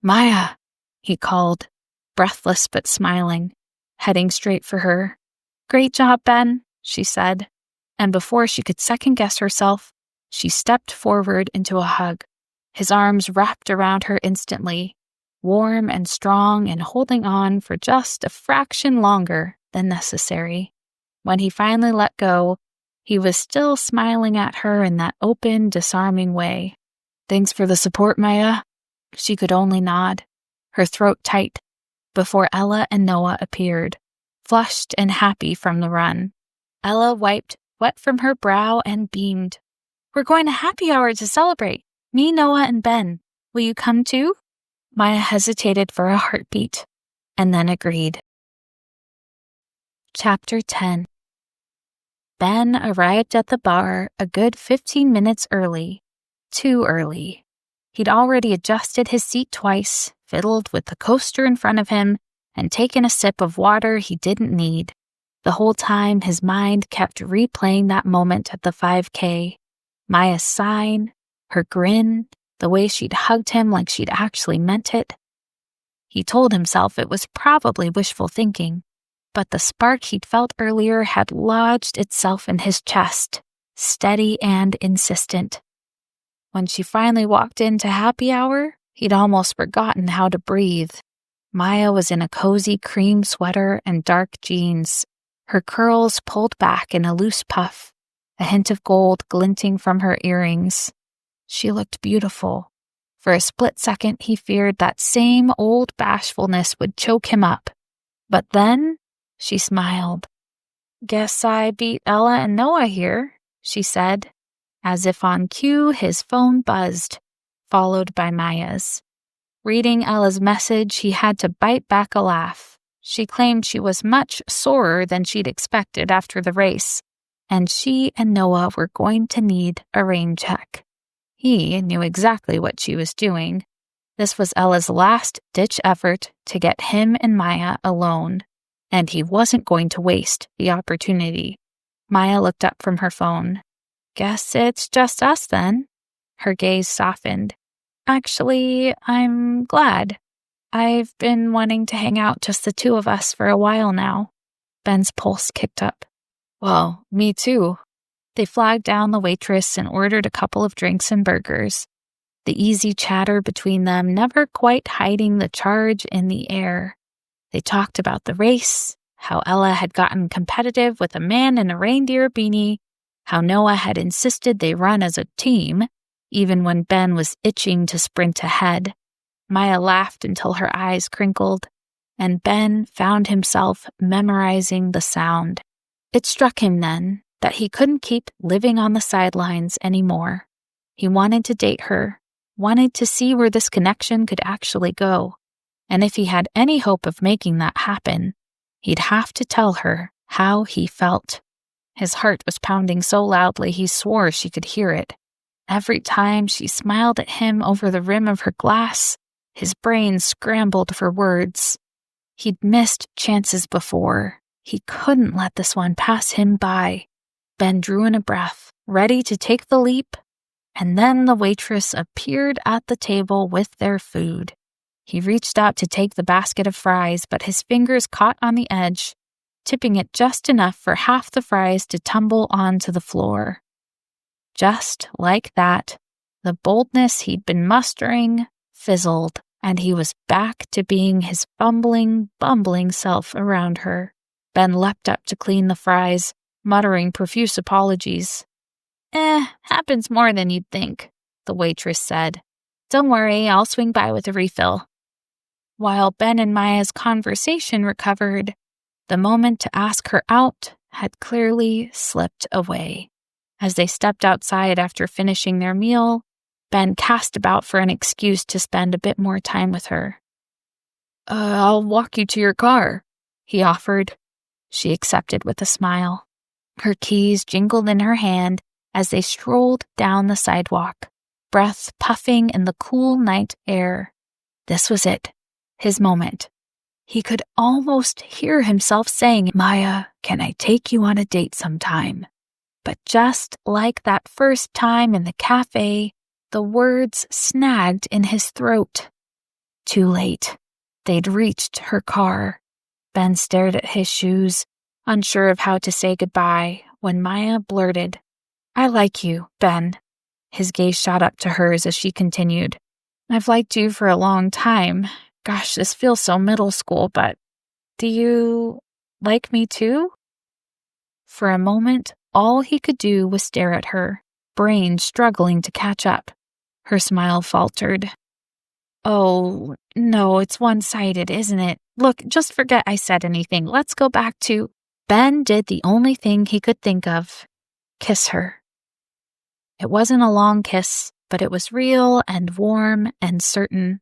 Maya, he called, breathless but smiling, heading straight for her. Great job, Ben, she said, and before she could second-guess herself, she stepped forward into a hug. His arms wrapped around her instantly, warm and strong and holding on for just a fraction longer than necessary. When he finally let go, he was still smiling at her in that open, disarming way. Thanks for the support, Maya. She could only nod, her throat tight, before Ella and Noah appeared, flushed and happy from the run. Ella wiped wet from her brow and beamed. We're going to happy hour to celebrate. Me, Noah, and Ben. Will you come too? Maya hesitated for a heartbeat, and then agreed. Chapter 10. Ben arrived at the bar a good 15 minutes early. Too early. He'd already adjusted his seat twice, fiddled with the coaster in front of him, and taken a sip of water he didn't need. The whole time, his mind kept replaying that moment at the 5K. Maya's sign, her grin, the way she'd hugged him like she'd actually meant it. He told himself it was probably wishful thinking, but the spark he'd felt earlier had lodged itself in his chest, steady and insistent. When she finally walked into happy hour, he'd almost forgotten how to breathe. Maya was in a cozy cream sweater and dark jeans, her curls pulled back in a loose puff, a hint of gold glinting from her earrings. She looked beautiful. For a split second, he feared that same old bashfulness would choke him up. But then she smiled. "Guess I beat Ella and Noah here," she said. As if on cue, his phone buzzed, followed by Maya's. Reading Ella's message, he had to bite back a laugh. She claimed she was much sorer than she'd expected after the race, and she and Noah were going to need a rain check. He knew exactly what she was doing. This was Ella's last-ditch effort to get him and Maya alone, and he wasn't going to waste the opportunity. Maya looked up from her phone. "Guess it's just us then." Her gaze softened. "Actually, I'm glad. I've been wanting to hang out just the two of us for a while now." Ben's pulse kicked up. "Well, me too." They flagged down the waitress and ordered a couple of drinks and burgers. The easy chatter between them never quite hiding the charge in the air. They talked about the race, how Ella had gotten competitive with a man in a reindeer beanie, how Noah had insisted they run as a team, even when Ben was itching to sprint ahead. Maya laughed until her eyes crinkled, and Ben found himself memorizing the sound. It struck him then that he couldn't keep living on the sidelines anymore. He wanted to date her, wanted to see where this connection could actually go. And if he had any hope of making that happen, he'd have to tell her how he felt. His heart was pounding so loudly he swore she could hear it. Every time she smiled at him over the rim of her glass, his brain scrambled for words. He'd missed chances before. He couldn't let this one pass him by. Ben drew in a breath, ready to take the leap, and then the waitress appeared at the table with their food. He reached out to take the basket of fries, but his fingers caught on the edge, tipping it just enough for half the fries to tumble onto the floor. Just like that, the boldness he'd been mustering fizzled, and he was back to being his bumbling self around her. Ben leapt up to clean the fries, muttering profuse apologies. Happens more than you'd think," the waitress said. "Don't worry, I'll swing by with a refill." While Ben and Maya's conversation recovered, the moment to ask her out had clearly slipped away. As they stepped outside after finishing their meal, Ben cast about for an excuse to spend a bit more time with her. "I'll walk you to your car," he offered. She accepted with a smile. Her keys jingled in her hand as they strolled down the sidewalk, breath puffing in the cool night air. This was it, his moment. He could almost hear himself saying, "Maya, can I take you on a date sometime?" But just like that first time in the cafe, the words snagged in his throat. Too late. They'd reached her car. Ben stared at his shoes, unsure of how to say goodbye, when Maya blurted, "I like you, Ben." His gaze shot up to hers as she continued, "I've liked you for a long time. Gosh, this feels so middle school, but do you like me too?" For a moment, all he could do was stare at her, brain struggling to catch up. Her smile faltered. "Oh, no, it's one-sided, isn't it? Look, just forget I said anything. Let's go back to..." Ben did the only thing he could think of. Kiss her. It wasn't a long kiss, but it was real and warm and certain.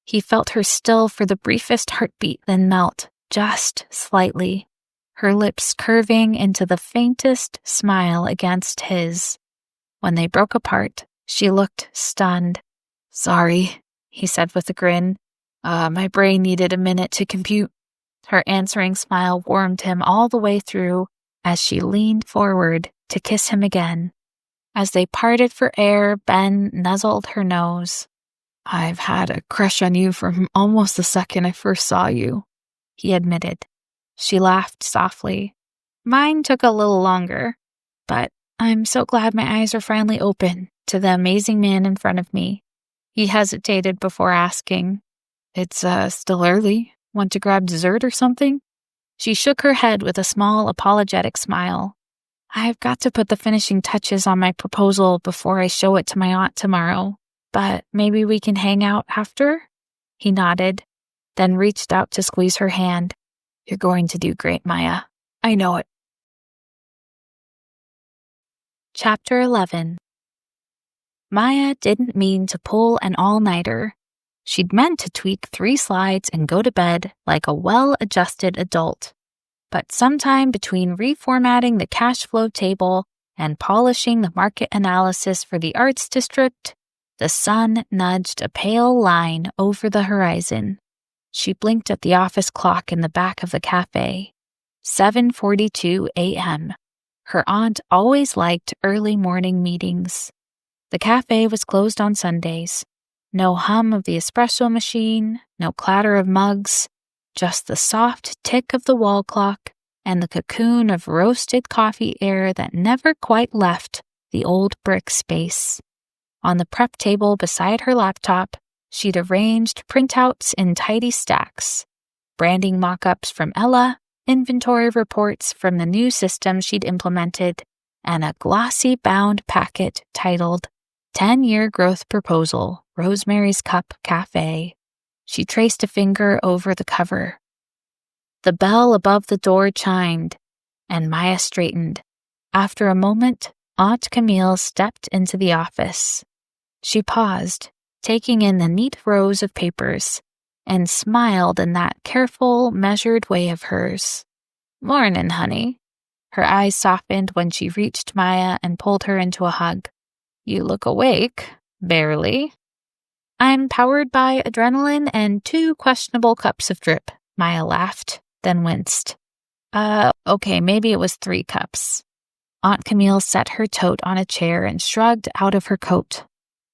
He felt her still for the briefest heartbeat, then melt, just slightly, her lips curving into the faintest smile against his. When they broke apart, she looked stunned. "Sorry," he said with a grin. My brain needed a minute to compute." Her answering smile warmed him all the way through as she leaned forward to kiss him again. As they parted for air, Ben nuzzled her nose. "I've had a crush on you from almost the second I first saw you," he admitted. She laughed softly. "Mine took a little longer, but I'm so glad my eyes are finally open to the amazing man in front of me." He hesitated before asking, "It's still early. Want to grab dessert or something?" She shook her head with a small apologetic smile. I've got to put the finishing touches on my proposal before I show it to my aunt tomorrow, but maybe we can hang out after? He nodded, then reached out to squeeze her hand. You're going to do great, Maya. I know it. Chapter 11. Maya didn't mean to pull an all-nighter. She'd meant to tweak 3 slides and go to bed like a well-adjusted adult. But sometime between reformatting the cash flow table and polishing the market analysis for the arts district, the sun nudged a pale line over the horizon. She blinked at the office clock in the back of the cafe. 7:42 a.m. Her aunt always liked early morning meetings. The cafe was closed on Sundays. No hum of the espresso machine, no clatter of mugs, just the soft tick of the wall clock and the cocoon of roasted coffee air that never quite left the old brick space. On the prep table beside her laptop, she'd arranged printouts in tidy stacks, branding mock-ups from Ella, inventory reports from the new system she'd implemented, and a glossy bound packet titled 10-Year Growth Proposal, Rosemary's Cup Cafe. She traced a finger over the cover. The bell above the door chimed, and Maya straightened. After a moment, Aunt Camille stepped into the office. She paused, taking in the neat rows of papers, and smiled in that careful, measured way of hers. "Mornin', honey." Her eyes softened when she reached Maya and pulled her into a hug. "You look awake, barely." "I'm powered by adrenaline and 2 questionable cups of drip," Maya laughed, then winced. Okay, maybe it was 3 cups. Aunt Camille set her tote on a chair and shrugged out of her coat.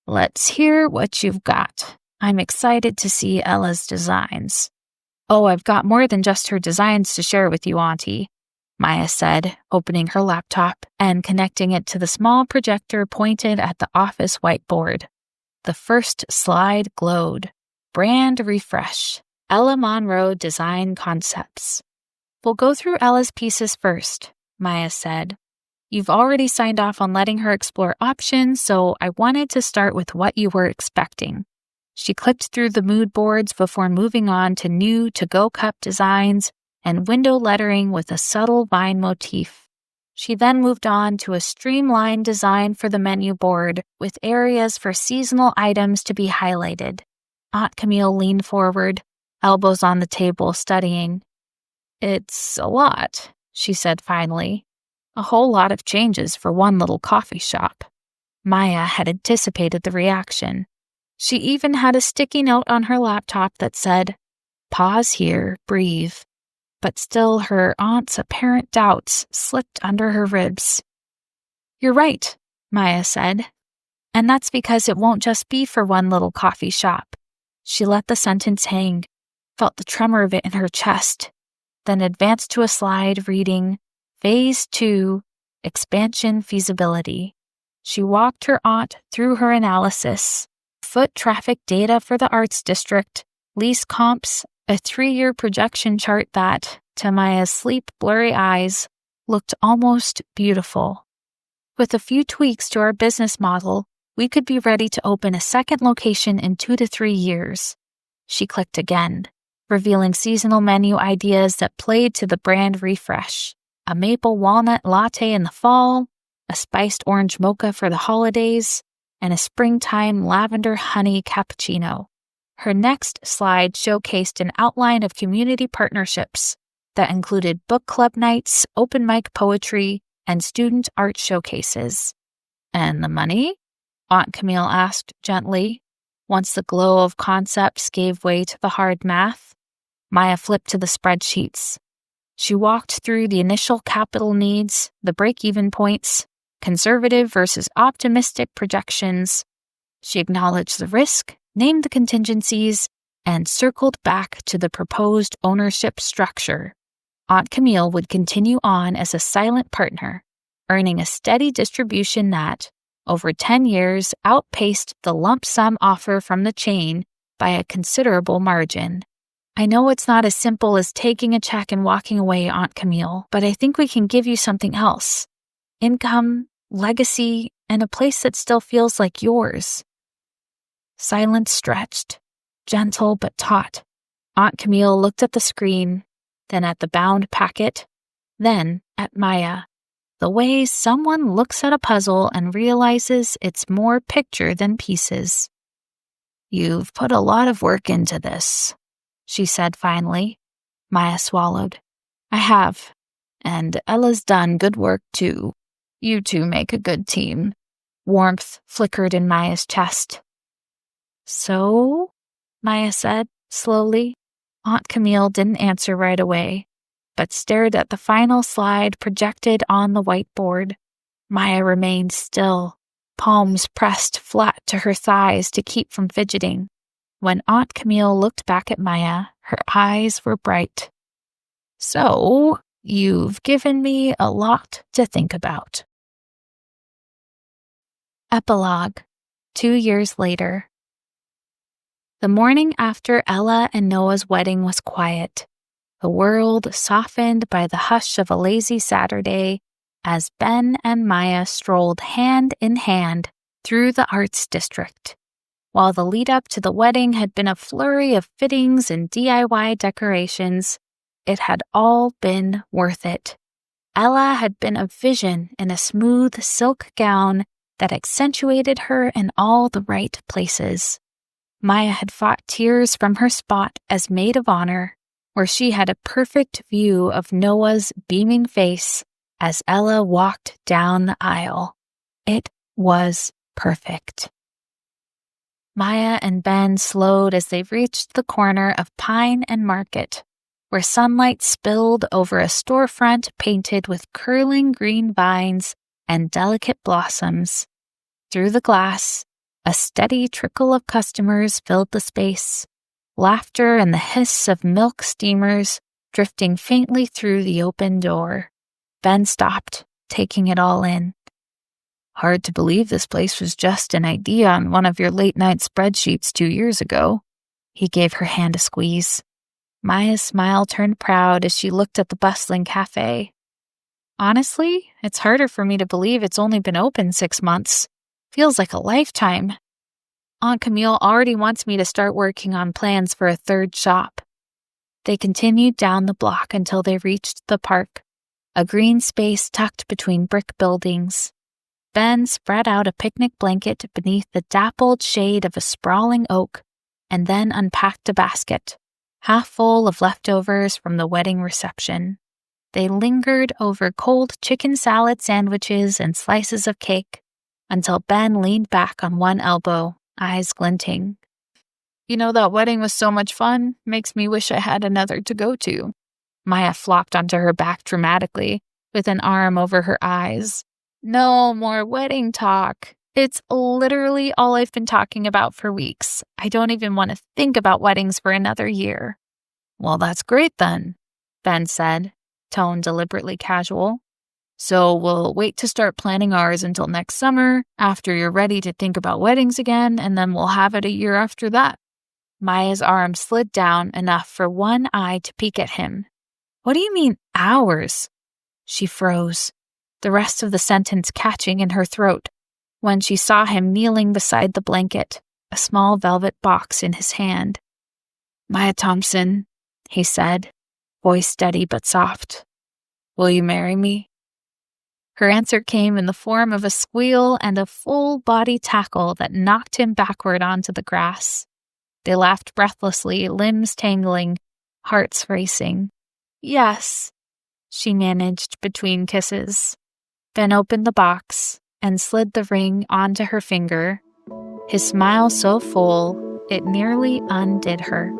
"Let's hear what you've got. I'm excited to see Ella's designs." "Oh, I've got more than just her designs to share with you, Auntie," Maya said, opening her laptop and connecting it to the small projector pointed at the office whiteboard. The first slide glowed. Brand refresh. Ella Monroe Design Concepts. "We'll go through Ella's pieces first," Maya said. "You've already signed off on letting her explore options, so I wanted to start with what you were expecting." She clicked through the mood boards before moving on to new to-go cup designs and window lettering with a subtle vine motif. She then moved on to a streamlined design for the menu board with areas for seasonal items to be highlighted. Aunt Camille leaned forward, elbows on the table, studying. "It's a lot," she said finally. "A whole lot of changes for one little coffee shop." Maya had anticipated the reaction. She even had a sticky note on her laptop that said, "Pause here, breathe." But still her aunt's apparent doubts slipped under her ribs. "You're right," Maya said. "And that's because it won't just be for one little coffee shop." She let the sentence hang, felt the tremor of it in her chest, then advanced to a slide reading Phase 2, Expansion Feasibility. She walked her aunt through her analysis. Foot traffic data for the arts district, lease comps, a 3-year projection chart that, to Maya's sleep, blurry eyes, looked almost beautiful. "With a few tweaks to our business model, we could be ready to open a second location in 2 to 3 years. She clicked again, revealing seasonal menu ideas that played to the brand refresh. A maple walnut latte in the fall, a spiced orange mocha for the holidays, and a springtime lavender honey cappuccino. Her next slide showcased an outline of community partnerships that included book club nights, open mic poetry, and student art showcases. "And the money?" Aunt Camille asked gently, once the glow of concepts gave way to the hard math. Maya flipped to the spreadsheets. She walked through the initial capital needs, the break-even points, conservative versus optimistic projections. She acknowledged the risk, named the contingencies, and circled back to the proposed ownership structure. Aunt Camille would continue on as a silent partner, earning a steady distribution that, over 10 years, outpaced the lump sum offer from the chain by a considerable margin. "I know it's not as simple as taking a check and walking away, Aunt Camille, but I think we can give you something else. income, legacy, and a place that still feels like yours. Silence stretched, gentle but taut. Aunt Camille looked at the screen, then at the bound packet, then at Maya. The way someone looks at a puzzle and realizes it's more picture than pieces. "You've put a lot of work into this," she said finally. Maya swallowed. "I have. And Ella's done good work too. You two make a good team." Warmth flickered in Maya's chest. "So?" Maya said, slowly. Aunt Camille didn't answer right away, but stared at the final slide projected on the whiteboard. Maya remained still, palms pressed flat to her thighs to keep from fidgeting. When Aunt Camille looked back at Maya, her eyes were bright. "So, you've given me a lot to think about." Epilogue, 2 years later. The morning after Ella and Noah's wedding was quiet, the world softened by the hush of a lazy Saturday as Ben and Maya strolled hand in hand through the arts district. While the lead-up to the wedding had been a flurry of fittings and DIY decorations, it had all been worth it. Ella had been a vision in a smooth silk gown that accentuated her in all the right places. Maya had fought tears from her spot as maid of honor, where she had a perfect view of Noah's beaming face as Ella walked down the aisle. It was perfect. Maya and Ben slowed as they reached the corner of Pine and Market, where sunlight spilled over a storefront painted with curling green vines and delicate blossoms. Through the glass, a steady trickle of customers filled the space, laughter and the hiss of milk steamers drifting faintly through the open door. Ben stopped, taking it all in. "Hard to believe this place was just an idea on one of your late-night spreadsheets 2 years ago." He gave her hand a squeeze. Maya's smile turned proud as she looked at the bustling cafe. "Honestly, it's harder for me to believe it's only been open 6 months. Feels like a lifetime. Aunt Camille already wants me to start working on plans for a 3rd shop." They continued down the block until they reached the park, a green space tucked between brick buildings. Ben spread out a picnic blanket beneath the dappled shade of a sprawling oak and then unpacked a basket, half full of leftovers from the wedding reception. They lingered over cold chicken salad sandwiches and slices of cake until Ben leaned back on one elbow, eyes glinting. "You know, that wedding was so much fun, makes me wish I had another to go to." Maya flopped onto her back dramatically, with an arm over her eyes. "No more wedding talk. It's literally all I've been talking about for weeks. I don't even want to think about weddings for another year." "Well, that's great then," Ben said, tone deliberately casual. "So we'll wait to start planning ours until next summer, after you're ready to think about weddings again, and then we'll have it a year after that." Maya's arm slid down enough for one eye to peek at him. "What do you mean, ours?" She froze, the rest of the sentence catching in her throat, when she saw him kneeling beside the blanket, a small velvet box in his hand. "Maya Thompson," he said, voice steady but soft. "Will you marry me?" Her answer came in the form of a squeal and a full-body tackle that knocked him backward onto the grass. They laughed breathlessly, limbs tangling, hearts racing. "Yes," she managed between kisses. Ben opened the box and slid the ring onto her finger, his smile so full it nearly undid her.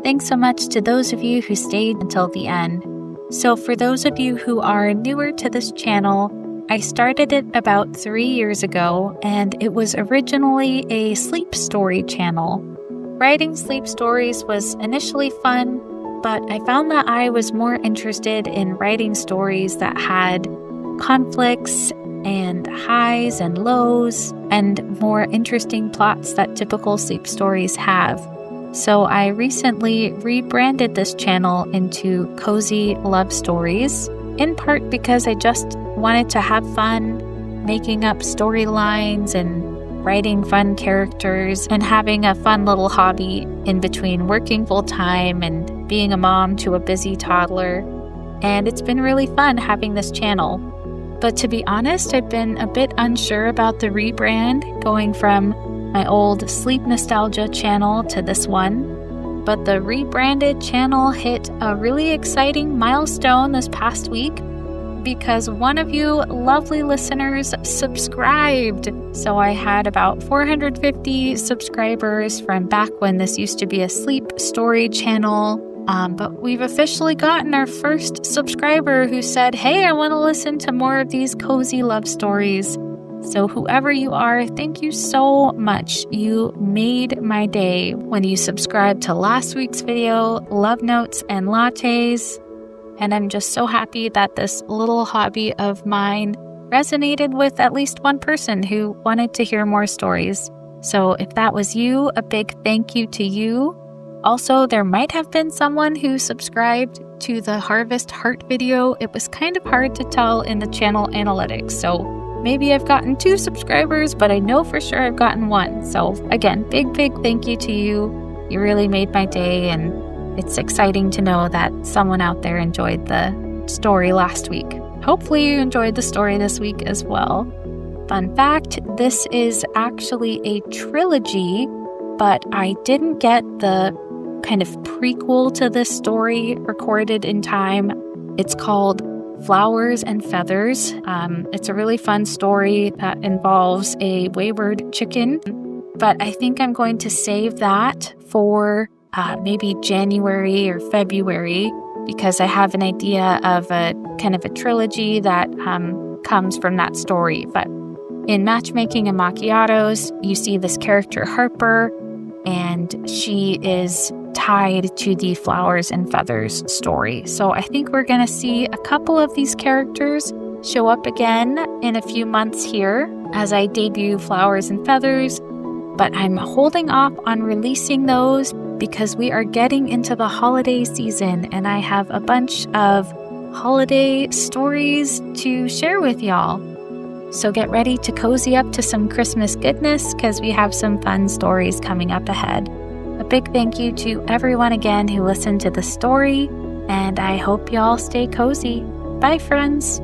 Thanks so much to those of you who stayed until the end. So for those of you who are newer to this channel, I started it about 3 years ago, and it was originally a sleep story channel. Writing sleep stories was initially fun, but I found that I was more interested in writing stories that had conflicts and highs and lows and more interesting plots that typical sleep stories have. So I recently rebranded this channel into Cozy Love Stories, in part because I just wanted to have fun making up storylines and writing fun characters and having a fun little hobby in between working full-time and being a mom to a busy toddler. And it's been really fun having this channel. But to be honest, I've been a bit unsure about the rebrand, going from my old Sleep Nostalgia channel to this one. But the rebranded channel hit a really exciting milestone this past week because one of you lovely listeners subscribed. So I had about 450 subscribers from back when this used to be a sleep story channel. But we've officially gotten our first subscriber who said, hey, I want to listen to more of these cozy love stories. So whoever you are, thank you so much. You made my day when you subscribed to last week's video, Love Notes and Lattes. And I'm just so happy that this little hobby of mine resonated with at least one person who wanted to hear more stories. So if that was you, a big thank you to you. Also, there might have been someone who subscribed to the Harvest Heart video. It was kind of hard to tell in the channel analytics. So maybe I've gotten 2 subscribers, but I know for sure I've gotten 1. So again, big thank you to you. You really made my day, and it's exciting to know that someone out there enjoyed the story last week. Hopefully you enjoyed the story this week as well. Fun fact, this is actually a trilogy, but I didn't get the kind of prequel to this story recorded in time. It's called Flowers and Feathers. It's a really fun story that involves a wayward chicken, but I think I'm going to save that for maybe January or February, because I have an idea of a kind of a trilogy that comes from that story. But in Matchmaking Macchiatos, you see this character Harper, and she is tied to the Flowers and Feathers story. So I think we're going to see a couple of these characters show up again in a few months here as I debut Flowers and Feathers, but I'm holding off on releasing those because we are getting into the holiday season and I have a bunch of holiday stories to share with y'all. So get ready to cozy up to some Christmas goodness because we have some fun stories coming up ahead. A big thank you to everyone again who listened to the story, and I hope y'all stay cozy. Bye, friends.